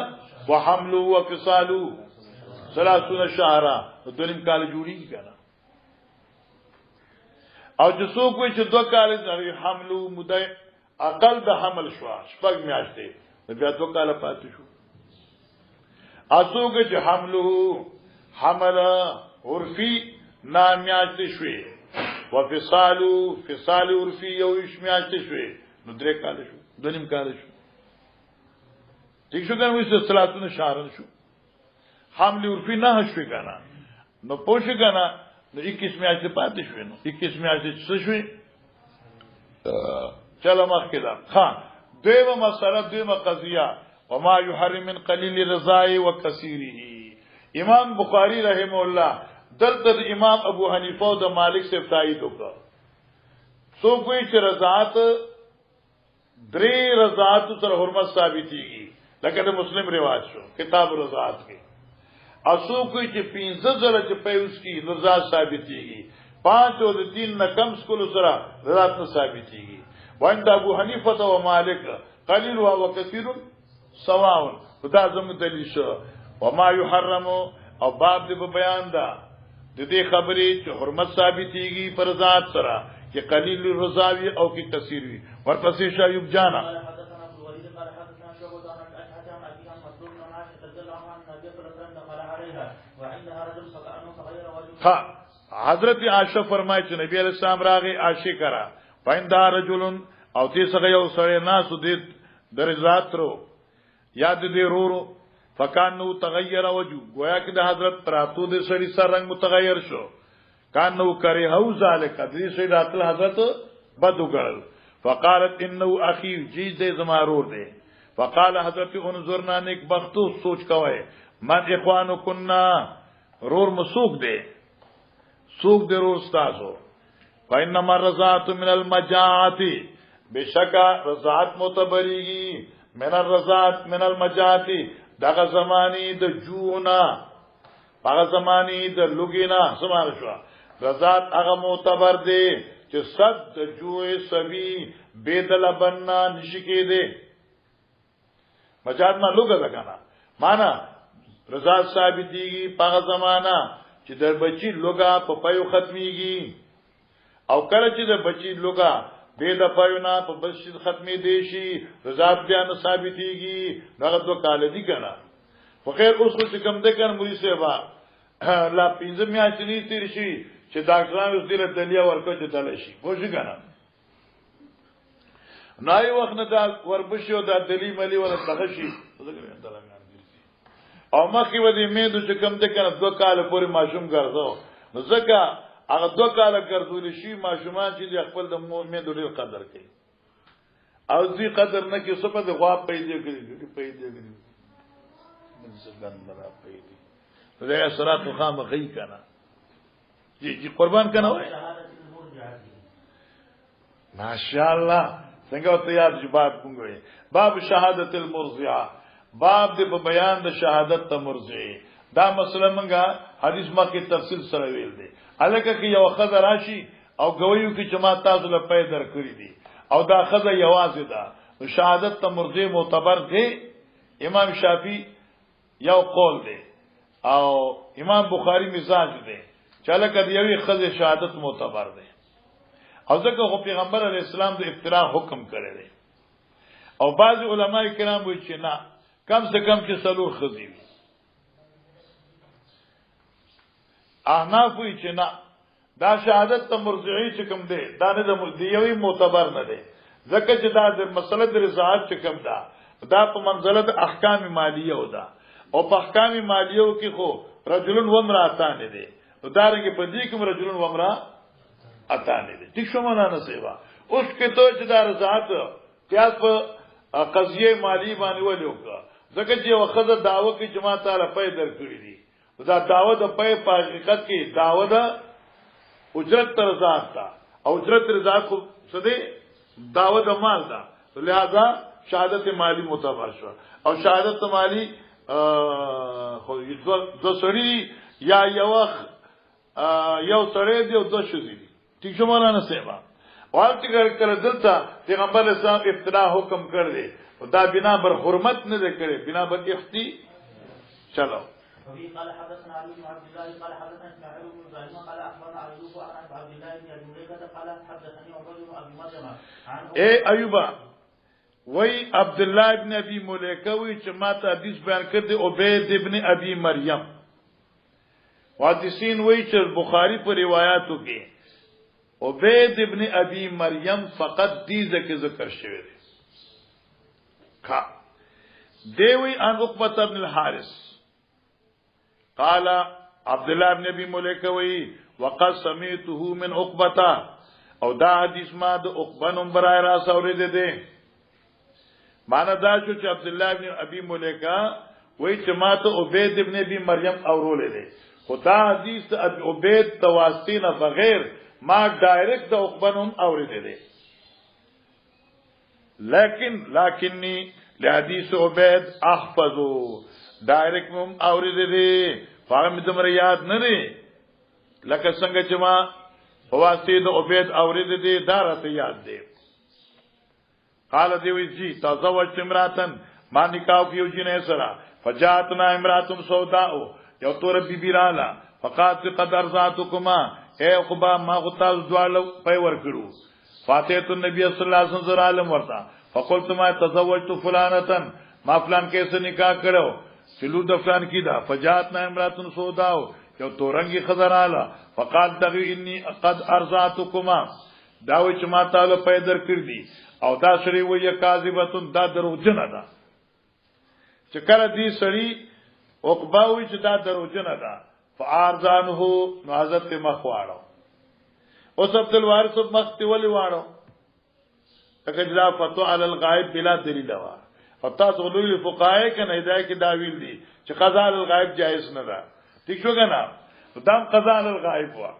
وحمل وفصال ثلاثونه شهرا دونیم کال جوړیږي کنه او چې څوک وي چې 2 کال د حمل مده اقل د حمل شو شپږ میاشتې بیا 2 کال پاتې شو اسوګه چې حمل عرفي نامیاشتې شوي فصال عرفي یو میاشتې شوي نو 3 کال شو 2 کال شو ٹھیک شو کنه وې ثلاثونه شهرن شو حمل عرفي نه شوي کنه نو پوښ کنه نو 21 میاشتې پاتې شوي نو 21 میاشتې څه شوي چلو مخکې دا خان دیمه مسله دیمه قضیه وما يحرم من قليل الرضاع وكثيره امام بخاری رحم الله دلته امام ابو حنیفه او د مالک سے تایید وکړه سو کوئی چې رضاعت درې رضاعت تر حرمت ثابتيږي لکه د مسلم رواج شو کتاب رضاعت کې اسو کوئی چې 15 ځله چې پیوس کی رضاعت ثابتيږي 5 او 3 نه کم سکول سره رضاعت ثابتيږي وعند ابو حنیفه و مالک قلیل و کثیر سواء دا زم دلیل شو وما يحرم او باب دې بیان دا د دې خبرې چې حرمت ثابتېږي پر ذات سره چې قلیل رضاوی او کې کثیر وي ورپسې شایب جانا ها حضرت عائشہ فرمایي چې نبی علیہ السلام راغی عائشہ کرا پایندا رجلن او تیسه یو سره ناس دې درزات رو یاد دې رورو فکانو تغیر وجو گویا کې د حضرت پراتو د سړي سر رنگ متغیر شو کانو کرے هو ذالک دې سړي راتل حضرت بدو ګل فقالت انه اخي جی دې زمارور دې فقال حضرت انظرنا نیک بختو سوچ کوي من اخوانو كنا رور مسوق دې سوق دې رور استادو فانما الرضاعت من المجاعات بشکا رضاعت معتبریږي من الرضاعت من المجاعات دغه زمانی د جونا هغه زمانی د لوګینا سمار شو رضاعت هغه معتبر دی چې صد د جوې سوي بدل بننا نشکی دی مجاعت ما لوګه ده کنه معنا رضاعت ثابتيږي په زمانہ چې د بچی لوګه په پيو ختميږي او کله چې د بچی لوګه به د پایونه په بشید ختمي دي شي رضاعت بیان ثابتيږي دغه دوه کال دي کنه خو خیر اوس څه کم ده کنه مولوی صاحب لا پینځه میاشتې تیر شي چې ډاکټرانو اوس دې دلیا ورکو چې دل شي خو شي کنه نای وخت نه دا وربشو دا دلی ملي ولا دغه شي او مخې ودی میندو چې کم ده کنه دوه کال پورې ماشوم ګرځاو نو ځکه هغه دوه کال ګرځول شي ماشومان چې خپل د میندو ډېر قدر کوي او دې قدر نه کې څه په غوا پیدا کړی څنګه پیدا زه سره تو خام غي کنه جی قربان کنه وای ماشاءالله څنګه ته یاد جواب کوم باب شهادت المرضعه باب دې په بیان د شهادت تمرضعه دا مسله منګه حدیث ما کې تفصیل سره ویل دي الکه کې یو خزر راشي او گویو کې جماعت تاسو له پیدا کړی دي او دا خزر یوازې ده شهادت تمرضعه معتبر دی امام شافعي یو قول دی او امام بخاری مزاج دی چاله کدی یوې خزر شهادت معتبر دی او ځکه خو پیغمبر علی السلام د افتراء حکم کړی دی او بعض علما کرام وایي چې نه کم سے کم چې سلور خزي وي احناف وی چې نه دا شهادت ته مرجعي چې کوم دی دا نه د ملدیوي معتبر نه دی ځکه چې دا د مسله د رضاعت چې کوم دا په منزله د احکام مالیه و دا او په احکام مالیه کې خو رجلن و امراتان دي دا رنګ په دې کې رجلن و امراتان دي ټیک شو معنا نه سیوا اوس کې ته چې دا رضاعت قیاس په قضیه مالی باندې ولوکا ځکه چې وخت داوا کې جماعت تعالی پیدا کړی دي دا داوا د په حقیقت کې داوا د اجرت رضاعت تا او اجرت رضاعت کو سده داوا د مال دا لہذا شهادت مالی معتبر شو او شهادت مالی خو دو سړي یا یو سړی دی او دو شذي دي ٹھیک شو مولانا صاحب واقعي کړه دلته پیغمبر اسلام ابتدا حکم کړ دی دا بنا بر حرمت نه کړي بنا بر اختی چلو وفي قال حدثنا علي بن عبد الله قال حدثنا اسماعيل بن ابراهيم قال اخبرنا ايوب عن عبد الله بن ابي مليكه قال حدثني عبيد بن ابي مريم اے ایوبا وی عبد الله ابن ابي مليكه وی چې ماته حدیث بیان کړ دی عبید ابن ابي مريم حدیثین وی چې بخاری په روایتو کې عبید ابن ابي مريم فقط دې ذکر شوی دی کا دیوی ان عقبه ابن الحارث قال عبد الله بن ابي مليكه وی وقد سمعته من عقبه او دا حدیث ما د عقبه نمبر را سورید دي معنا دا چې عبد الله بن ابي مليكه وی چې ما ته عبید ابن ابي مريم اورولې دي خدا حدیث عبید تواسطین بغیر ما ډایرکټ د عقبه نوم اورید دي لكنني لحديث عبید احفظو ډایرکټ نوم اورید دي فهم دمر یاد نه دي لکه څنګه چې ما فواسطه د عبید اورید دي دا راته یاد دي قال دیوی جی تزوجت امراتن ما نکاو کیو جنې سره فجاتنا امراتم سوداء یو تور بی بی رالا فقات قد ارزاتکما اے خبا ما غتاز دوالو پي ور کړو فاتحه النبي صلی الله علیه وسلم عالم ورتا فقلت ما تزوجت فلانه ما فلان کیسے نکاح کړو چلو د فلان کی دا فجاتنا امراتن سوداء یو تورنګي خزراله فقال دغی انی قد ارزاتکما داوی چې ما تعالی پیدا کړ دي او دا سړی وایي کاذبتون دا دروغجن ده چې کله دې سړی عقباوی چې دا دروغجن ده فارزانه نو حضرت مخواړو اوس عبد الوارث مختی ولی واړو اګه فتوا علی الغائب بلا دلیل وا او تاسو لوی فقهای کنه هدايه کې دا ویل دي چې قضاء الغائب جائز نه ده ٹھیک شو کنه دام قضاء الغائب وا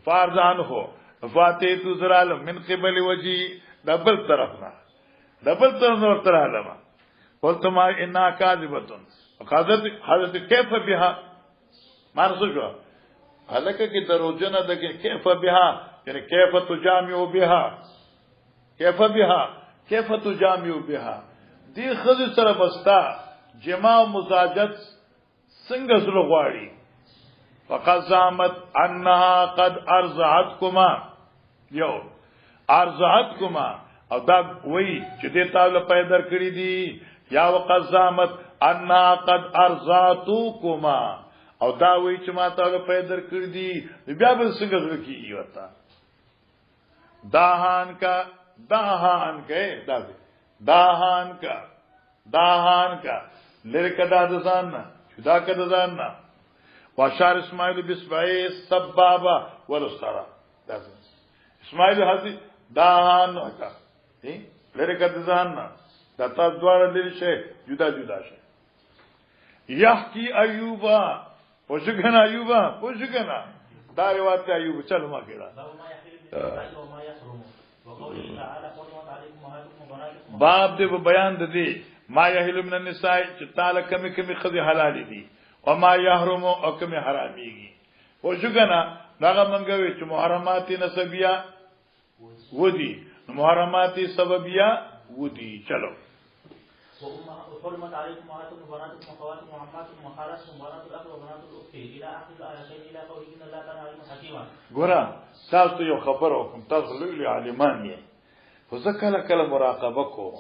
فارزانه فاتحه زرال من قبل وجی دبل طرفنا دبل طرف ورته علما قلت ما انها كاذبه حضرت كيف بها مرسوجو هلکه کی دروجنه ده کیف بها یعنی کیف تجامع بها کیف تجامع بها دی خذ سره بستا جماع مزاجت څنګه سره غواړي فقد زعمت انها قد ارزعتكما یو ارزعتكما او دا وی چې دې تاسو پیدا کړی دي یا وقد زعمت انها قد ارزعتكما او دا وی چې ما تاسو پیدا کړی دي بیا به څنګه سره کیږي وتا داهان کا لرکدا دزان جدا کدا ځان نه واشار اسماعیل بسبای سبابا ورسترا اسماعیل حضرت داهان کا لرکدا ځان نه دتا دوار لري شي جدا شه یحکی ایوبا وشکنا ایوبا وشکنا دا روایت ایوب چل ما کړه باب دې بیان دې ما یحل من النساء چې تعالی کمی خذ حلال دي او ما يحرم او کمی حراميږي وشکنا دا منګوي چې محرمات نسبیه ودي محرمات سببیه ودي چلو وحرمت عليكم امهاتكم وبناتكم واخواتكم وعماتكم وخالاتكم وبنات الاخ وبنات الاخت الى اخر الايتين الى قوله ان الله كان عليما حكيما ګورا تاسو یو خبر وکم تاسو لوی عالمان یې خو ځکه کله مراقبه کوم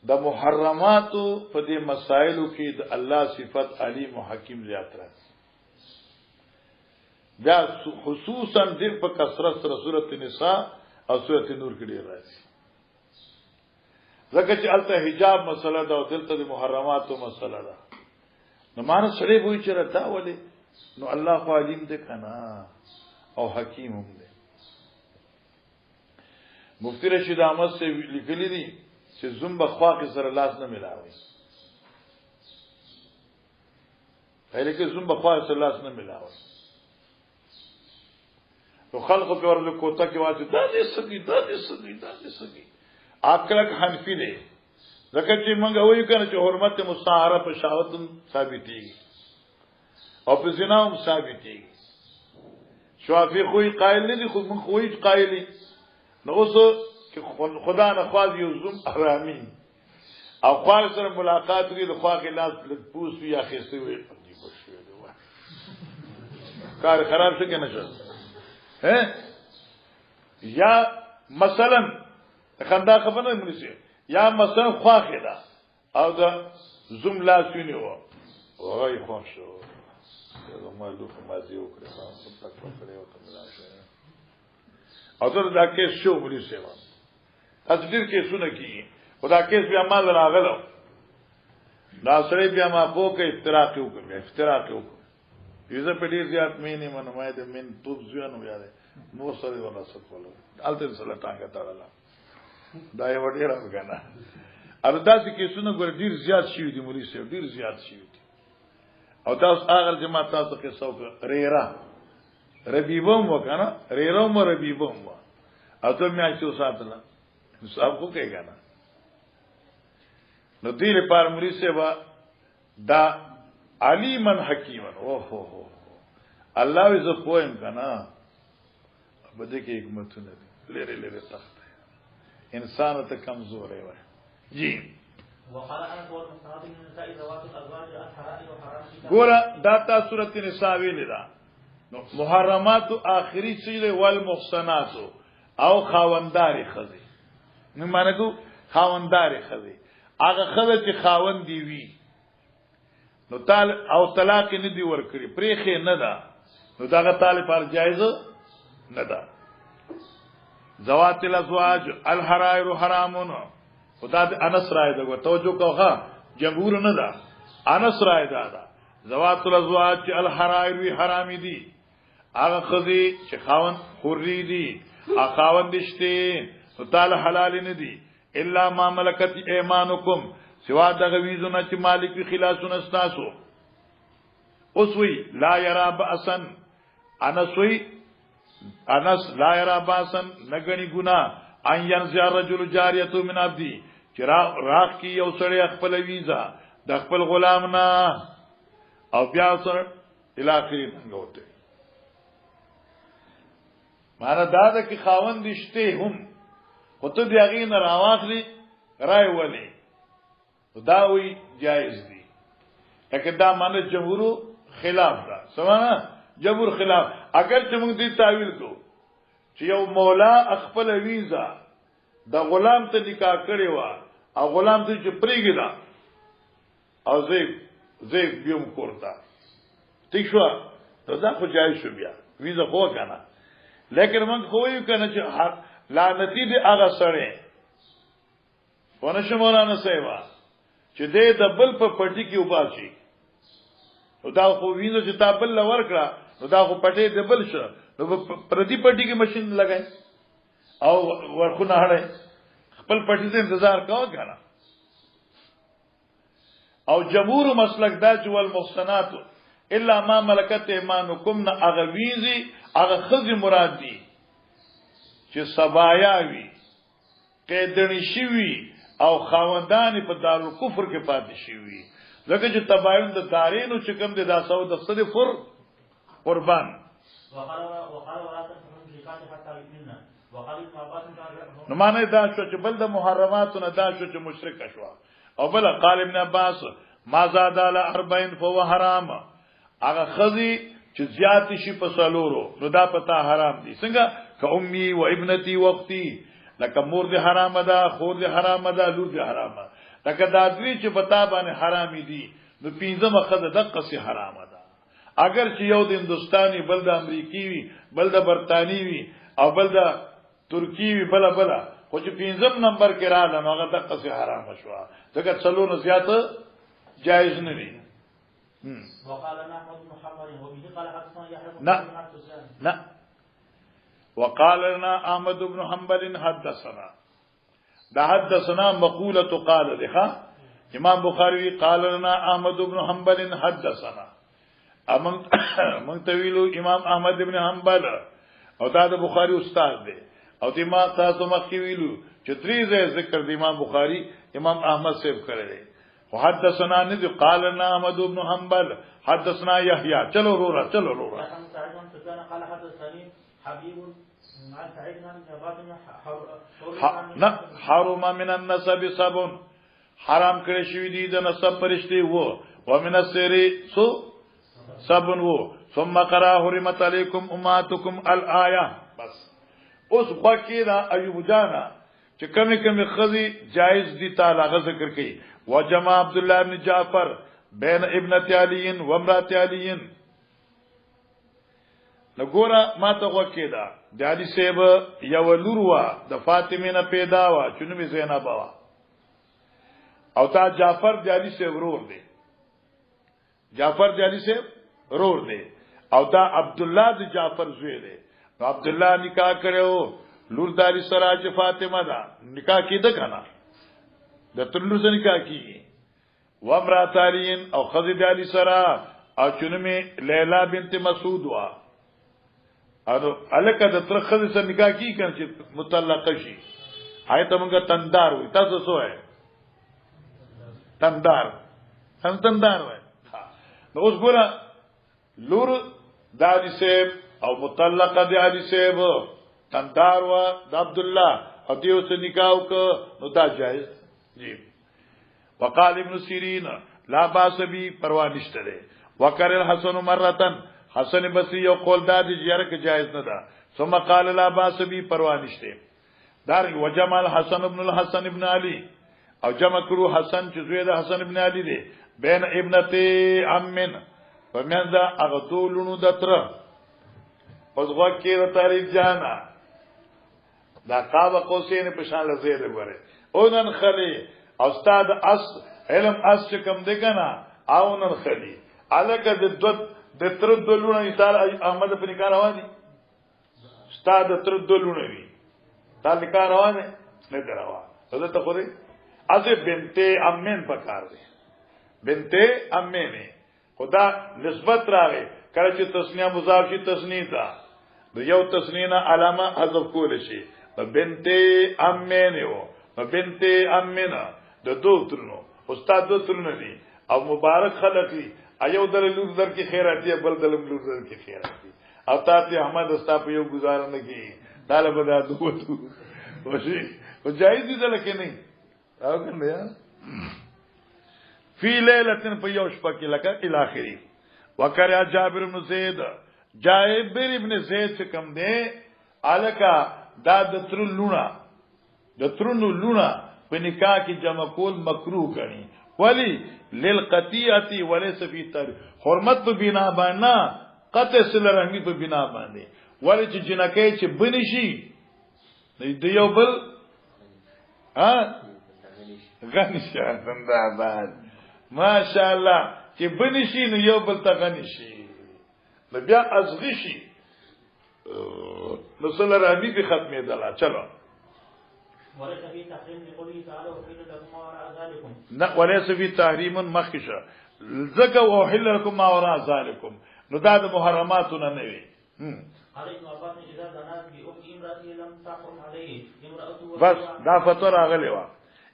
د محرماتو په دې مسائلو کې د الله صفت علیم او حکیم زیات راځي بیا خصوصا د په کثرت سره سورته نساء او سورته نور کې ډیر راځي ځکه چې الته حجاب مسله ده او دلته د محرماتو مسله ده نو مان سره وایي چې راته ولې نو الله خو علیم دې کنا او حکیم هم دې مفتی رشید احمد سے لیکلی دي چې زوم بخوا کې سره لاس نه ملاوي هله کې زوم بخوا سره لاس نه ملاوي نو خلق په ورته کوته کې واځي دا دې سګي عقلک حنفی دی ځکه چې موږ وایو کنه چې حرمت مستعاره په شهوت ثابتېږي او په زنا هم ثابتېږي شافعي خو قائل نه دي خو موږ خو قائل نو اوس چې خدا نه خواږي یو زوم حرامي او خپل سره ملاقات کوي د خواږي لاس پوس یا خېسته وي دی بشوي کار خراب شي کنه شه یا مثلا خندا خبره منسي یا مثلا خواخه ده او دا زوم لاسونی و وای خوښ شو دا مالو په مازی وکړه په تک پکړې او تملاشه او دا کیس شو منسي و تاسو دې کیسونه کی خدا کیس بیا مال راغلو دا سره بیا ما په کې افتراق وکړ یزه په دې زیات مینه منمای د من توب ځوانو یاده مو سره ولا سپولو الته سره ټانګه تاړه دا یو ډیر وګانا ار داسې کیسونه ګور ډیر زیات شي دي مولوی صاحب ډیر زیات شي دي او تاسو هغه جماعت تاسو کې څوک ریرا ربيبم وکنه ریرم ربيبم او ته مې چې ساتنه صاحب کو کې غانا نو دې لپاره مولوی صاحب دا علیمن حکیمن او هو الله عز پویم کنه بده کې حکمتونه لري تخت انسان ته کمزورې وای جی وقال انس والمحصنات من النساء ذوات الازواج الحرائر وحرام ګوره دا تا سورۃ النساء ویل دا محرمات آخری چیز والمحصنات او خاونداري خزي نو مانګو خاونداري خزي هغه خزه چې خاوند دی وی نو تعال او طلاق نه دی ور کړی پریخه نه ده نو داغه طالب پر جایز نه ده ذوات الازواج الحرائر حرامون خدا انس رائے دغه توجه کوه جمهور نه ده انس رائے ده ذوات الازواج الحرائر حرام دي هغه خزي چې خاوند حری دي هغه خاوند دشته نو تعالی حلال نه دي الا ما ملکت ایمانکم سوا دغه ویزونه چې مالک وی خلاصونه استاسو اوس وی لا یرا باسن انس لا یرا باسن نګنی ګنا ان ينزع الرجل جاریته من عبدی چې راخ کی یو سړی خپل ویزا د خپل غلام نه او بیا سره الاخرین غوته مانا دادا کی خاوند دشته هم خود دی اغین راواخلی رای ولی دا وی جائز دی لیکن دا مانا جمهورو خلاف دا سمانا جمهور خلاف اگر چې موږ دی تعویل کو چې یو مولا خپل ویزا دا غلام ته نکاح کړی و او غلام ته چې پریګی دا او زیب بیوم کورتا ٹھیک شو دا خو جائز شو بیا ویزا خو کنه لیکن من خویو کنه چې لعنتی دی هغه سره ونشه مولانا سیوا چې دې د بل په پټی کې وباسي او دا خو وینځ چې تا بل لور کړه نو دا خو پټی د بل شو نو پردي پټی کې ماشين لګای او ورخونه هړې خپل پټی ته انتظار کاوه کنه او جمهور مسلک دا چې والمحصنات الا ما ملکت ایمانکم نه هغه ویزي هغه خزي مراد دي چې سبایاوي قیدنی شوی او خاوندان په دارو کفر کې پاتې شوی لکه چې تباین د دارینو چې کوم د داسو د صد فر قربان نو معنی دا شو چې بل د محرماتونه دا شو چې مشرک شو او بل قال ابن عباس ما زاد على 40 فهو حرام هغه خزي چې زیات شي په سالورو نو دا پتا حرام دي څنګه که امي و ابنتي وقتي لکه مور دي حرام ده خور دي حرام ده لور دي حرام ده لکه دا دوی چې پتا باندې حرامي دي نو پینځمه خزه دقه سي حرام ده اگر چې یو د هندستاني بل د امریکي وي بل د برتاني وي او بل د ترکی وي بل خو چې پینځم نمبر کې رااله نو هغه دقه سي حرام شو ځکه څلور زیات جایز نه دي وقالنا احمد بن محمد وبه قال حدثنا يحيى لا وقالنا احمد بن حنبل حدثنا دا حدثنا مقوله قال ده امام بخاری قال لنا احمد بن حنبل حدثنا من تویلو امام احمد بن حنبل او دا د بخاری استاد دی او د ما تاسو مخکې ویلو چې درې ذکر د امام بخاری امام احمد صاحب کړی وحدثنا ندی قال لنا احمد بن حنبل حدثنا يحيى چلو رورا قال حدثني حبيب عن سعيد بن جبار حرم من النسب سبون حرام کړی شوی دی د نسب پرشتي وو ومن السر سو سبون وو ثم قرأ حرمت عليكم امهاتكم الايه بس اوس باقی دا ایوب جانا چې کمی خزي جائز دي تعالی ذکر کړي وجمع عبد الله بن جعفر بين ابنه علي وامراه علي نګورا ما ته وکیدا د علي صاحب یو لور وا د فاطمه نه پیدا وا چونمه زینب وا او تا جعفر د علي صاحب ورور دی جعفر د علي صاحب ورور دی او دا عبد الله د جعفر زوی دی عبد الله نکاح کړو لور د علي سره چې فاطمه دا نکاح کیده کنه د ترلو سره نکاح کیږي و امرات علي او خزید علي سره او چونمه لیلا بنت مسعود وا او الکه د تر خزید سره نکاح کی کنه چې مطلقه شي آیت موږ تندار وي تاسو سوې تندار هم تندار وای نو اوس ګوره لور د علي صاحب او مطلقه د علي صاحب تندار وا د عبد الله او دیو سے نکاح کو نو دا جائز جی وقال ابن سیرین لا باس بی پروا نشته ده وقال الحسن مرتن حسن بصری یو قول دا دی جره کې جائز نه ده ثم قال لا باس بی پروا نشته دار وجمع الحسن ابن الحسن ابن علی او جمع کړو حسن چې زوی د حسن ابن علی دی بین ابنته امن فمن ذا اغتولن دتر پس وکیر تاریخ جانا دا قاب قوسین په شان لزید وره اونن خلی استاد اس علم اس کم دی کنا اونن خلی الګه د تر دلونه ایثار احمد په نکاح رواني استاد تر دلونه وی تا نکاح روانه نه دروا زه ته خوري ازه بنته امن پکار دی بنته امن خدا نسبت راغی کله چې تسنیه مضاف شي تسنیه تا د یو تسنیه علامه حذف کول شي بنته امن یو بنته امنه د دوه ترنو استاد دوه ترنو دي او مبارک خلق دي ایو در لور در کی خیرات دی بل دلم لور در کی خیرات دی او تاسو احمد استا په یو گزارنه کی طالب دا دوه وشي او جایز دي لکه نه او کنه یا فی لیلتن په یو شپه کې لکه الاخری وکړه جابر بن زید جابر ابن زید څخه کم دی الکا دا د تر لونه د ترونو لونه په نکاح کې جمع کول مکروه کړي ولی للقطیعه وليس فی تاریخ حرمت په بنا باندې قطع سره رحمی په بنا باندې ولی چې جنکه چې بنشي د یو بل غنیشه زنده‌باد ماشاءالله چې بنشي نو یو بل ته غنیشي نو بیا ازغشي نو سره رحمی به ختمه دلا چلو وليس في تحريم لقوله تعالى وحل لكم ما وراء ذلكم نه وليس في تحريم مخشه زکه وحل لكم ما وراء ذلكم نو دا د محرماتونه نه وي عليكم اباط اذا زنات باخت امراته لم تحرم عليه امراته بس دا فتور اغلی وا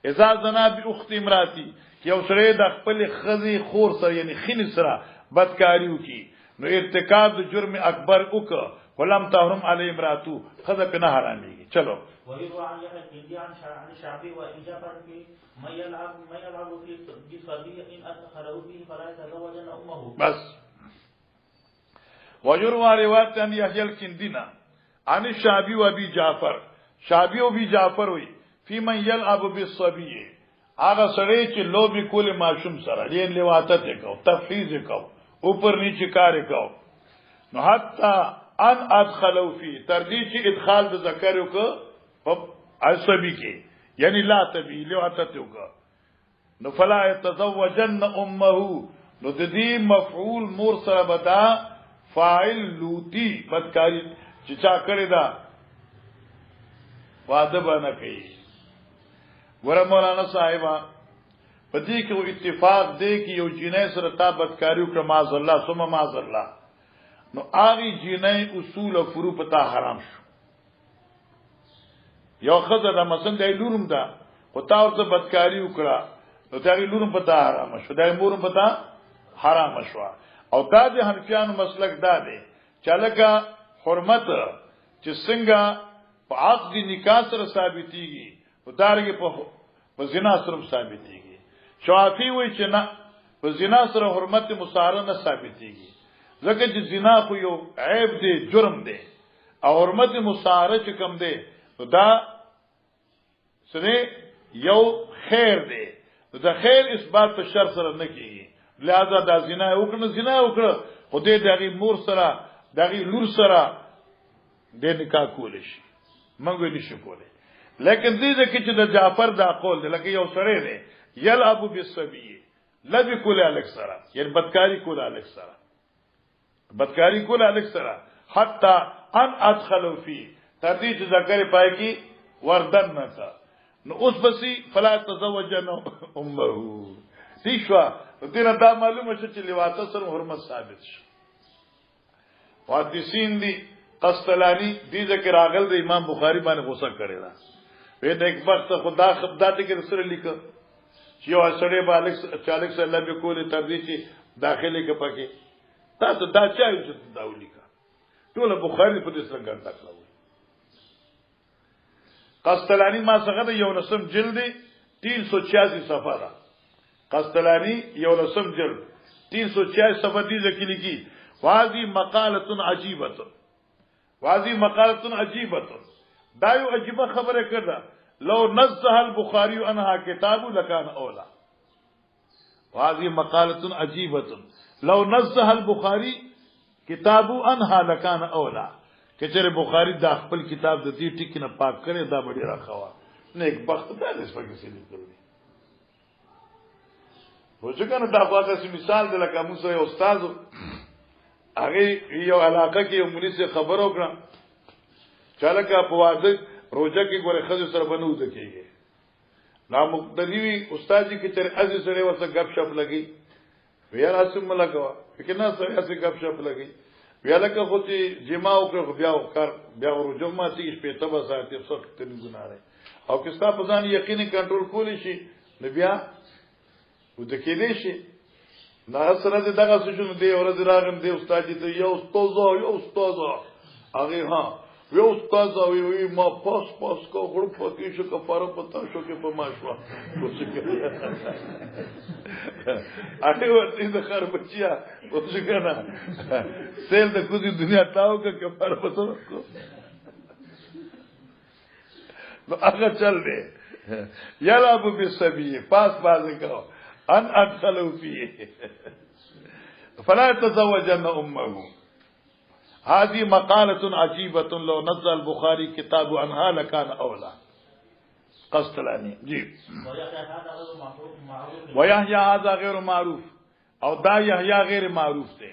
اذا زنات باخت امراته یو سره د خپل خزي خور سره یعنی خین سره بدکاریو کی نو ارتکاب د جرم اکبر وک ولم تحرم علی امراته خزه په نه حرامي چلو ويروى عن يحيى الكندي عن الشعبي وإجابة في من يلعب في صبي إن أدخله فيه فلا يتزوجن أمه بس ويروى روایت عن يحيى الكندي عن الشعبي وابي جعفر شعبي وابي جعفر وي في من يلعب بالصبي هغه سره چې لوبي کول ماشوم سره لین لواتت کو تفحیز کو اوپر نیچه کار کو نو حتی ان ادخلوا فيه تر دې چې ادخال د ذکر کو عصبی کی یعنی لا تبی لواتتو کا نو فلا يتزوجن امه نو د دې مفعول مور سره بدا فاعل لوتی بدکاری چې چا کړی دا واده باندې کوي ور مولانا صاحبہ پدې کې اتفاق دی کې یو جنې سره تا بدکاری وکړه معاذ الله ثم معاذ الله نو هغه جنې اصول او فروع پتا حرام شو یو خزه د مثلا د لورم دا او تا ورته بدکاری وکړه نو دا لورم پتا حرام شو دا مورم پتا حرام شو او دا د حنفیانو مسلک دا دی چې لکه حرمت چې څنګه په عقد نکاح سره ثابتيږي او دارګه په زنا سره ثابتيږي شافعي وایي چې نه په زنا سره حرمت مصاهره نه ثابتيږي ځکه چې زنا خو یو عیب دی جرم دی او حرمت مصاهره چې کوم دی دا سره یو خیر دی دا خیر اثبات په شر سره نه کیږي لہذا دا زنا وکړه خو دې دغه مور سره دغه لور سره د نکاح کول شي منګو نشي کوله لیکن دې کې چې د جعفر دا قول دی لکه یو سره دی یلعب بالصبی لبی کول الک سره یعنی بدکاری کول الک سره بدکاری کول الک سره حتی ان ادخلوا فی تر دې چې ذکر پای کی وردن نه تا نو اوس بسی فلا تزوجن امه دیشوا دینه دا معلومه چې لواطه سره حرمت ثابت شي حدیثین دی قسطلانی دی ذکر راغل د امام بخاری باندې غوسه کړی دا په دې یک وخت خدا خبرات کې سره لیکه چې یو سره بالک 40 سال به کول تر دې چې داخلي کې پکې تاسو دا چا یو چې دا ولیکه ټول بخاری په دې سره ګڼ تکلو قسطلانی ما څنګه یو لسم جلد 386 صفحه ده قسطلانی یو لسم جلد 386 صفحه دي ذکر کی واذی مقاله عجیبه واذی مقاله عجیبه دا یو عجیبه خبره کړه لو نزه البخاری عنها کتاب لکان اولا واذی مقاله عجیبه لو نزه البخاری کتاب عنها لکان اولا کچره بخاری دا خپل کتاب د دې ټکی نه پاک کړي دا ډیر راخوا نیک بخت دا دې سپکه سي لیکلي وځکنه دا واقعي مثال د لکه موږ یو استاد هغه یو علاقه کې یو مولوی څخه خبر وکړه چالکه په واده روزه کې ګوره خځه سره بنو د کېږي نا مقتدی استاد جی کې تر عزیز سره وسه غپ شپ لګي ویا راسم لګوا کله سره سره غپ شپ لګي ویا لکه خو چې جما او بیا وکړ بیا روزه ماتي شپې ته به ساتي څوک ته نه ګناره او کستا په ځان یقیني کنټرول کولی شي نو بیا و د کېدې شي نه سره دغه څه شنو دی ورځ راغم دی استاد ته یو استاد هغه ها یو استاد وی ما پاس کو غړ پکې شو کفاره پتا شو کې په ماشوا اته ورته د خر بچیا اوس کنه سیل د کوزي دنیا تاو کې کفاره پتا کو نو هغه چل دی یلا ابو بسبی پاس بازی کو ان ادخلوا فيه فلا تزوجن امه هذه مقالة عجيبة لو نزل البخاري كتاب عنها لكان أولى قسطلاني جی ويحيى هذا غير معروف او دا يحيى غیر معروف ته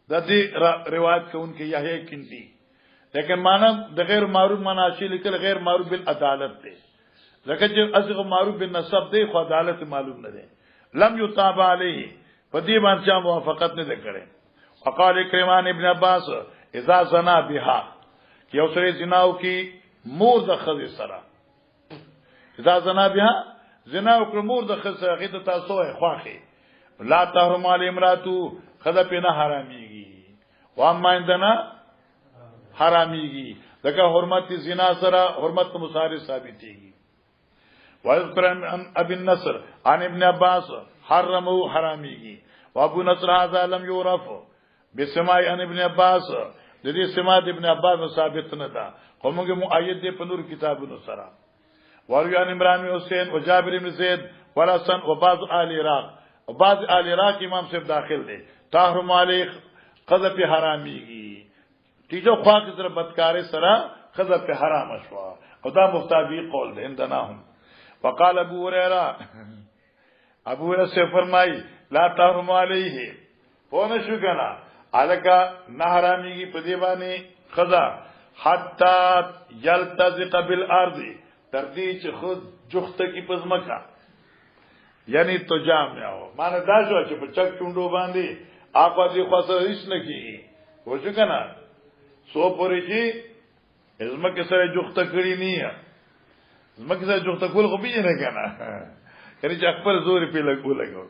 د دې روایت کوونکې يحيى کندي لیکن معنا د غیر معروف معنا شي لیکل غیر معروف بالعدالت ته ځکه چې اصل معروف بالنسب دی خو عدالت معلوم نه دی لم يتابع عليه فدی باندې موافقت نه کړي وقال کرمان ابن عباس اذا زنا بها یو سره زناو کی مور د خزي سره اذا زنا بها زناو کی مور د خزي سره غیته تاسو خواخي لا تحرم علی امراتو خذ په نه حراميږي و اما عندنا حراميږي دغه حرمت زنا سره حرمت مصارف ثابتيږي وذكر عن ابي النصر عن ابن عباس حرموا حراميږي وابو نصر هذا لم يعرف بسماع عن ابن عباس د دې سماع ابن عباس ثابت نه ده کومه مؤید دی په نور کتابونو سره ورویان عمران حسین او جابر بن زید ورسن و بعض آل عراق او بعض آل عراق امام صاحب داخل دي تحرم علیه قذف حراميږي تیجو خواږ سره بدکاري سره قذف حرام شوا او دا مفتابی قول ده اندناهم وقال ابو هريره ابو هريره سے فرمائی لا تحرم علیه پونه شو کنه الکا نحرامیږي په دی باندې خدا حتا یلتزق بالارض تر دې چې خود جخته کی پزمکا یعنی تو جامعو معنی دا شو چې په چک چوندو باندې اپا دې خاصه هیڅ نه کیږي وښه کنه سو پوری چې ازمکه سره جخته کړی نه ازمکه سره جخته کول خو به نه کنه کله چې خپل زور په لګو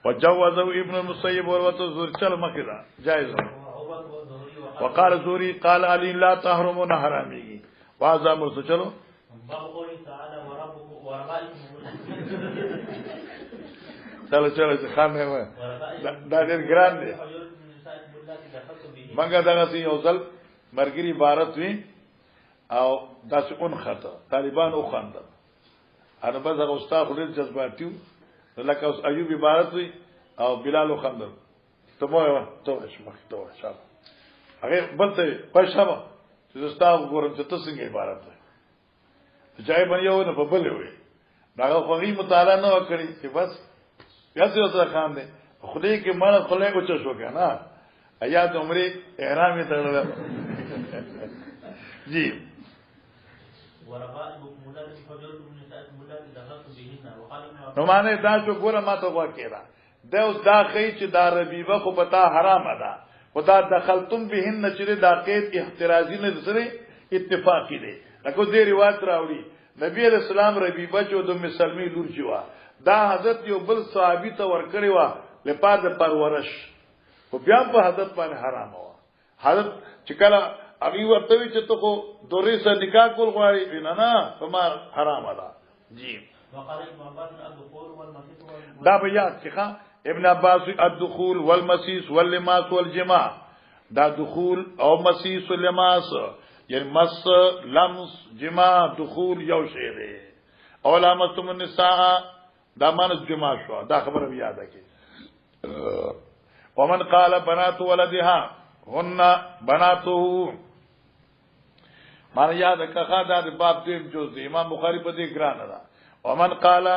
وجوزه ابن المسيب وروته زور چل مخدا جائز وقال زوري قال علي لا تحرمون حرامي واذا مرسو چلو چلو خان نه دا ډېر ګران دي منګه دغه سي یو ځل مرګري عبارت وي او داسې اون خطه طالبان او خاندل انا بس هغه استاد خپل جذباتیو لکه اوس ایوب عبارت وي او بلال او خاندل ته مو ته شمختو شابه هغه بلته پښابه چې استاد ګورم چې تاسو څنګه عبارت ده ځای باندې یو نه په بل وي دا خوغي مطالعه نه وکړي چې بس بیا څه وسه خان دي خدای کې مړ خلای کو چا شو کنه آیات عمره احرام یې تړل جی نو معنی دا شو ګوره ما ته وکړه دا اوس دا خی چې دا ربیبه خو پتا حرام ده خدا دخلتم بهن چې دا قید احترازی نه سره اتفاقی دی لکه دې روایت راوړي نبی علیہ السلام ربیبه چې د مسلمي لور جوا دا حضرت یو بل صحابي ته ورکړی و لپاره پرورش خو بیا په حضرت باندې حرام و حضرت چې کله هغه ورته چې ته خو دورې سره نکاح کول غواړي نه فما حرام ده جی وقال ابن عباس الدخول والمسيس دا بیا چې ابن عباس الدخول والمسيس واللماس والجماع دا دخول او مسيس واللماس یعنی مس لمس جماع دخول یو شی دی او لامستم النساء دا مانس جماع شو دا خبره یاد کی ومن قال بنات ولدها هن بناته معنی یاد کا دا باب دې جو امام بخاری په دې ګران ده ومن قال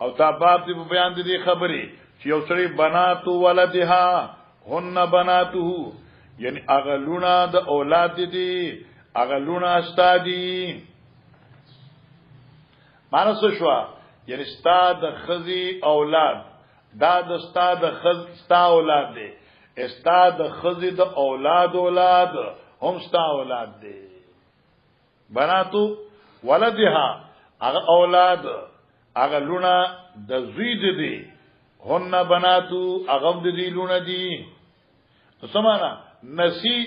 او دا باب دې بیان دي خبري چې یو سړي بنات ولدها هن بناته یعنی اغلونا د اولاد دي اغلونا استادی معنی څه شو یعنی استاد خزي اولاد دا د استاد خز ستا اولاد دي استاد خزي د اولاد هم ستا اولاد دي بناتو ولدها اغه اولاد اغه لونه د زوی دي هن بناتو اغم دي لونه دي سمانا نسی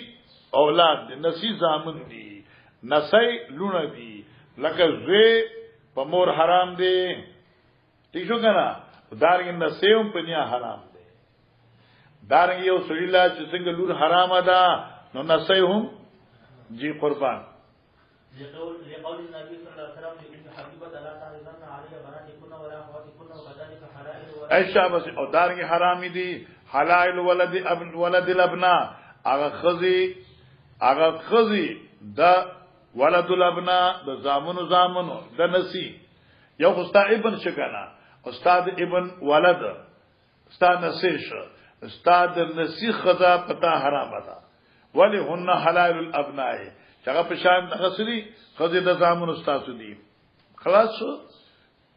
اولاد دي نسی زامن دي نسی لونه دي لکه زوی په مور حرام دي ٹھیک شو کنه دارنګ نسیم په نیا حرام دي دارنګ یو سړی لا چې څنګه لور حرام ده نو نسیم جی قربان لقول النبي صلى الله عليه وسلم ابن حبيبه لا تعرضن علي بناتكن ولا اخواتكن وكذلك حلائل ایشا بس او دارنګ حرام دي حلائل ولد الابناء هغه خزي د ولد الابناء د زامنو د نسی یو خستا ابن شکنا استاد ابن ولد استاد نسیش استاد نسی خزا پتا حرام ده ولی هن حلال الابناء چغه په شان غسلی خزي د زامنو استاد دي خلاص شو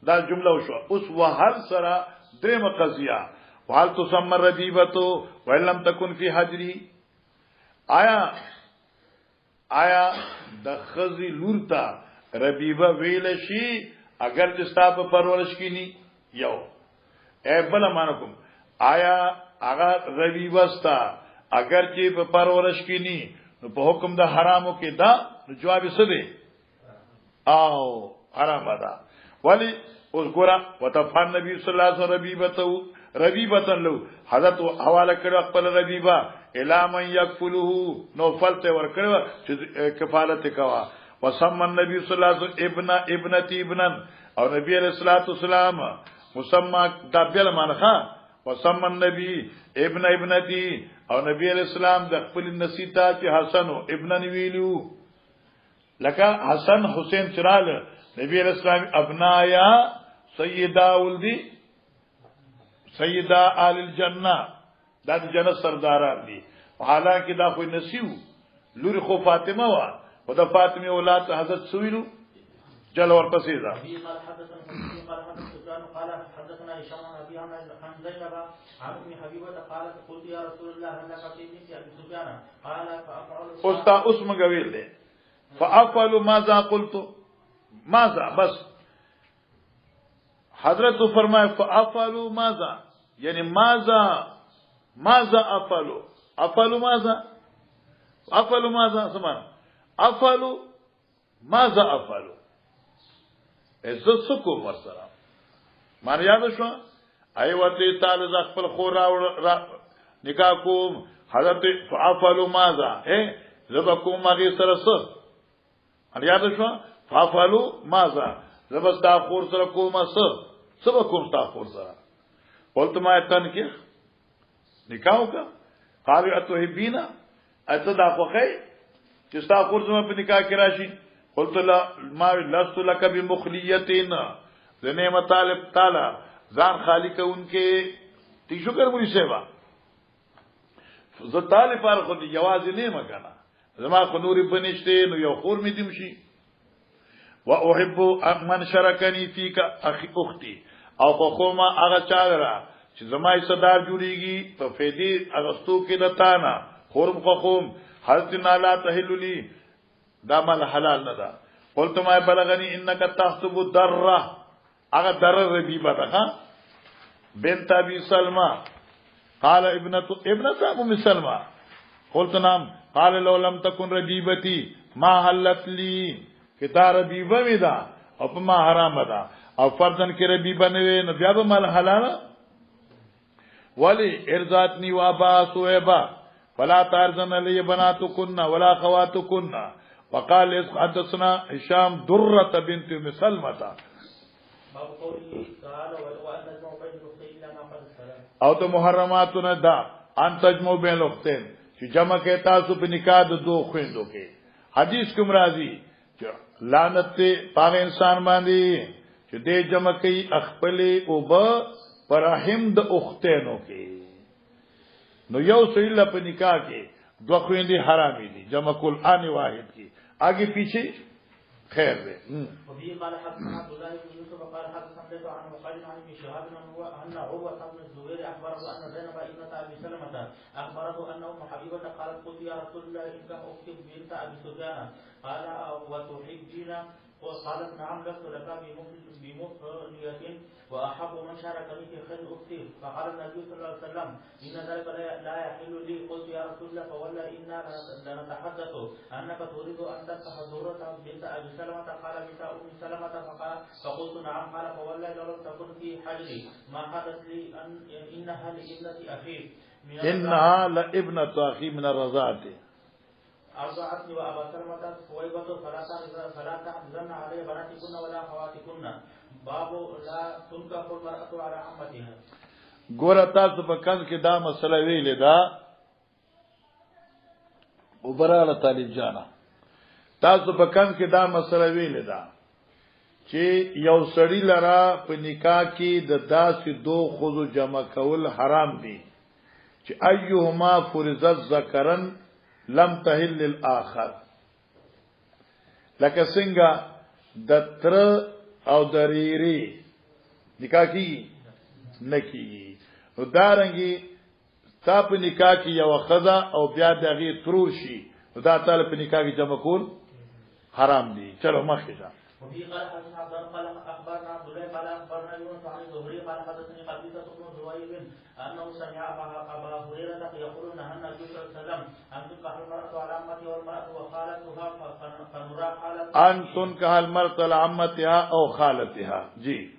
دا جمله وشو اوس وهر سره دریم قضیه وحال تسمى ربيبته ولم تكن في حجري آیا د خزي لورتا ربيبه ویل شي اگر چې ستاسو پرورش کینی یو بل مانکم آیا هغه ربيبه ستا اگر چې په پرورش کینی نو په حکم د حرامو کې دا جواب څه دی او حرام ده ولی اوس ګورا وتفان نبی صلی الله علیه وسلم ربيبه له حضرت حواله کړو خپل ربيبه الا من يكفله نو فلته ور کړو چې کفالت کوا وسم النبي صلی الله علیه وسلم ابنتی ابنن او نبی علیہ الصلوۃ والسلام مسمى دبل مانخه وسم النبي ابنتی او نبی علیہ السلام د خپل نسیتا چې حسن ابن ویلو لکه حسن حسین چرال نبی علیہ السلام ابنایا سیدہ ولدی سیدہ آل الجنہ دا جنت سرداران دي حالانکه دا خو نسیو لور خو فاطمه وا او د فاطمه اولاد حضرت سویلو جل ور پسې دا قال حدثنا هشام بن ابي عن زينب عن ام حبيبه قالت قلت يا رسول الله هل لك في بنت ابي سفيان قال فافعل استا اسم غویل دي فافعل ماذا قلت ماذا بس حضرت فرمائے فافعل ماذا یعنی ماذا افعل ماذا سمان افعل ماذا افعل عزت سکو مرسرا مان یاد شو ایوتی تعالی ز خپل خور نکاح کوم حضرت فافعل ماذا زبکم ماغي سرس ان یاد شو فافعل ماذا زبستا خور سره کوم سبکم تا خور سره قلت ما تنکح نکاح کا قالوا اتحبینا اتدا خوخی چې ستا خور زما په نکاح کې راشي قلت لا ما لست لك بمخلیتين زنه طالب تعالی ځان خالق انکه تی شکر مونږ سیوا ز طالب پر خو دی جواز نه مکنه زما خو نور بنشته نو یو خور می دیم شي واحب من شرکنی فیک اخی اختی او خو ما هغه چاله چې زمای صدر جوړیږي په فیدی اغستو کې دتانا خورم خوم حضرت نالا تحللی دا مال حلال نه ده قلت ما بلغنی انک تحسب الدره هغه دره ربیبه ده بنت ابي سلمى قال ابنه ام سلمى قلت نعم قال لو لم تكن ربيبتي ما حلت لي کتا ربیبه می دا او په ما حرام ده او فردن کې ربیبه نه وي نو بیا به مال حلال ولی ارزاتنی وابا سویبا فلا تارزن علی بناتکن ولا خواتکن وقال حدثنا هشام درة بنت ام سلمة او د محرماتونه دا ان تجمع بین الاختین چې جمع کې تاسو په نکاح د دو خويندو کې حدیث کوم راځي لعنت ته پاغه انسان باندې چې دې جمع کوي خپل او به پرهم د اختینو کې نو یو سیل په نکاح کې دوه خويندې حرامي دي جمع کول ان واحد کې آگے پیچھے خیر دے وبه قال حدثنا عبد الله بن يوسف قال حدثنا عن مقال عن ابن شهاب ان عروة بن الزبير اخبره ان زينب ابنة ابي سلمة اخبرته ان ام حبيبة قالت قلت يا رسول الله انك اختي بنت ابي سفيان قال وتحبين قالت نعم لست لك بمفردية واحب من شاركني في خير اختي فقال النبي صلى الله عليه وسلم ان ذلك لا يحل لي قلت يا رسول الله فوالله انا لنتحدث انك تريد ان تفتح زورة بنت ابي سلمة قال بنت ام سلمة فقلت نعم قال فوالله لو لم تكن في حجري ما حدث لي انها لابنة اخي انها لابنة اخي من الرضاعة أرضعتني وأبا سلمة ثويبة فلا تحزن علي بناتكن ولا خواتكن باب لا تنكح المرأة على عمتها ګوره تاسو په کنز کې دا مسله ویلې ده او براله طالب جانا تاسو په کنز کې دا مسله ویلې ده چې یو سړی لرا په نکاح کې د داسې دو خذو جمع کول حرام دي چې ايهما فرزت ذکرن لم تحل للآخر لکه څنګه د تر او د ریری نکاح کی نکی نو دارنګي تاسو په نکاح کې یو خزا او بیا دغه تروشي نو دا تعالی په نکاح کې جمع کول حرام دي چلو مخکې ځه وفي قال حدثنا عبد قال اخبرنا عبد الله قال اخبرنا يونس عن الزهري قال حدثني قبيصة بن زهير انه سمع ابا هريرة يقول نهى النبي صلى الله عليه وسلم ان تنكح المرأة على عمتها والمرأة وخالتها فنرى خالتها ان تنكح المرأة على عمتها او خالتها جی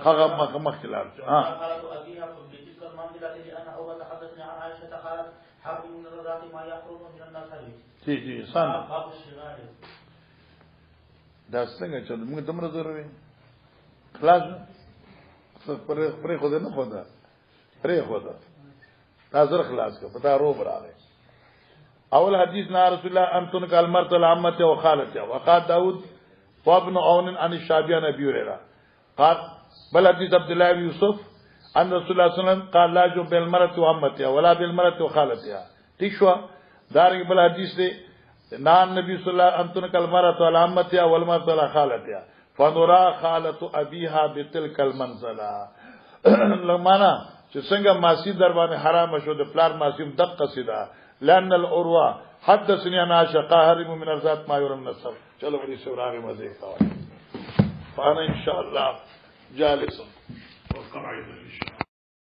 خغم مختلف ها قالت ابيها بتلك المنزلة لان عروة حدثني عن عائشة قالت حرم من الرضاعة ما يحرم من النسب جی سن باب الشغار دا څنګه چې موږ دمر ضروري خلاص پرې خو دې نه خدا پرې خدا تاسو خلاص کړه پتا رو براله اول حدیث نا رسول الله ان تن کال مرت العمته او خالته وقال داود وابن عون عن الشعبي عن ابي هريره قال بل حديث عبد الله بن يوسف ان رسول الله صلى الله عليه وسلم قال لا جو بالمرت وعمتها ولا بالمرت وخالتها ٹھیک شو دار بل حدیث دے نان نبی صلی الله علیه وسلم کلمرت علامتها والمرت على خالتها فنرى خالة ابيها بتلك المنزله لمانا چې څنګه ماسی در باندې حرام شو د پلار ماسیم دقه سیدا لان العروه حدثني انا شقاهر من ارزات ما يرم نصب چلو بڑی سوراغ مزه کا فانا ان شاء الله جالس وقعد ان شاء الله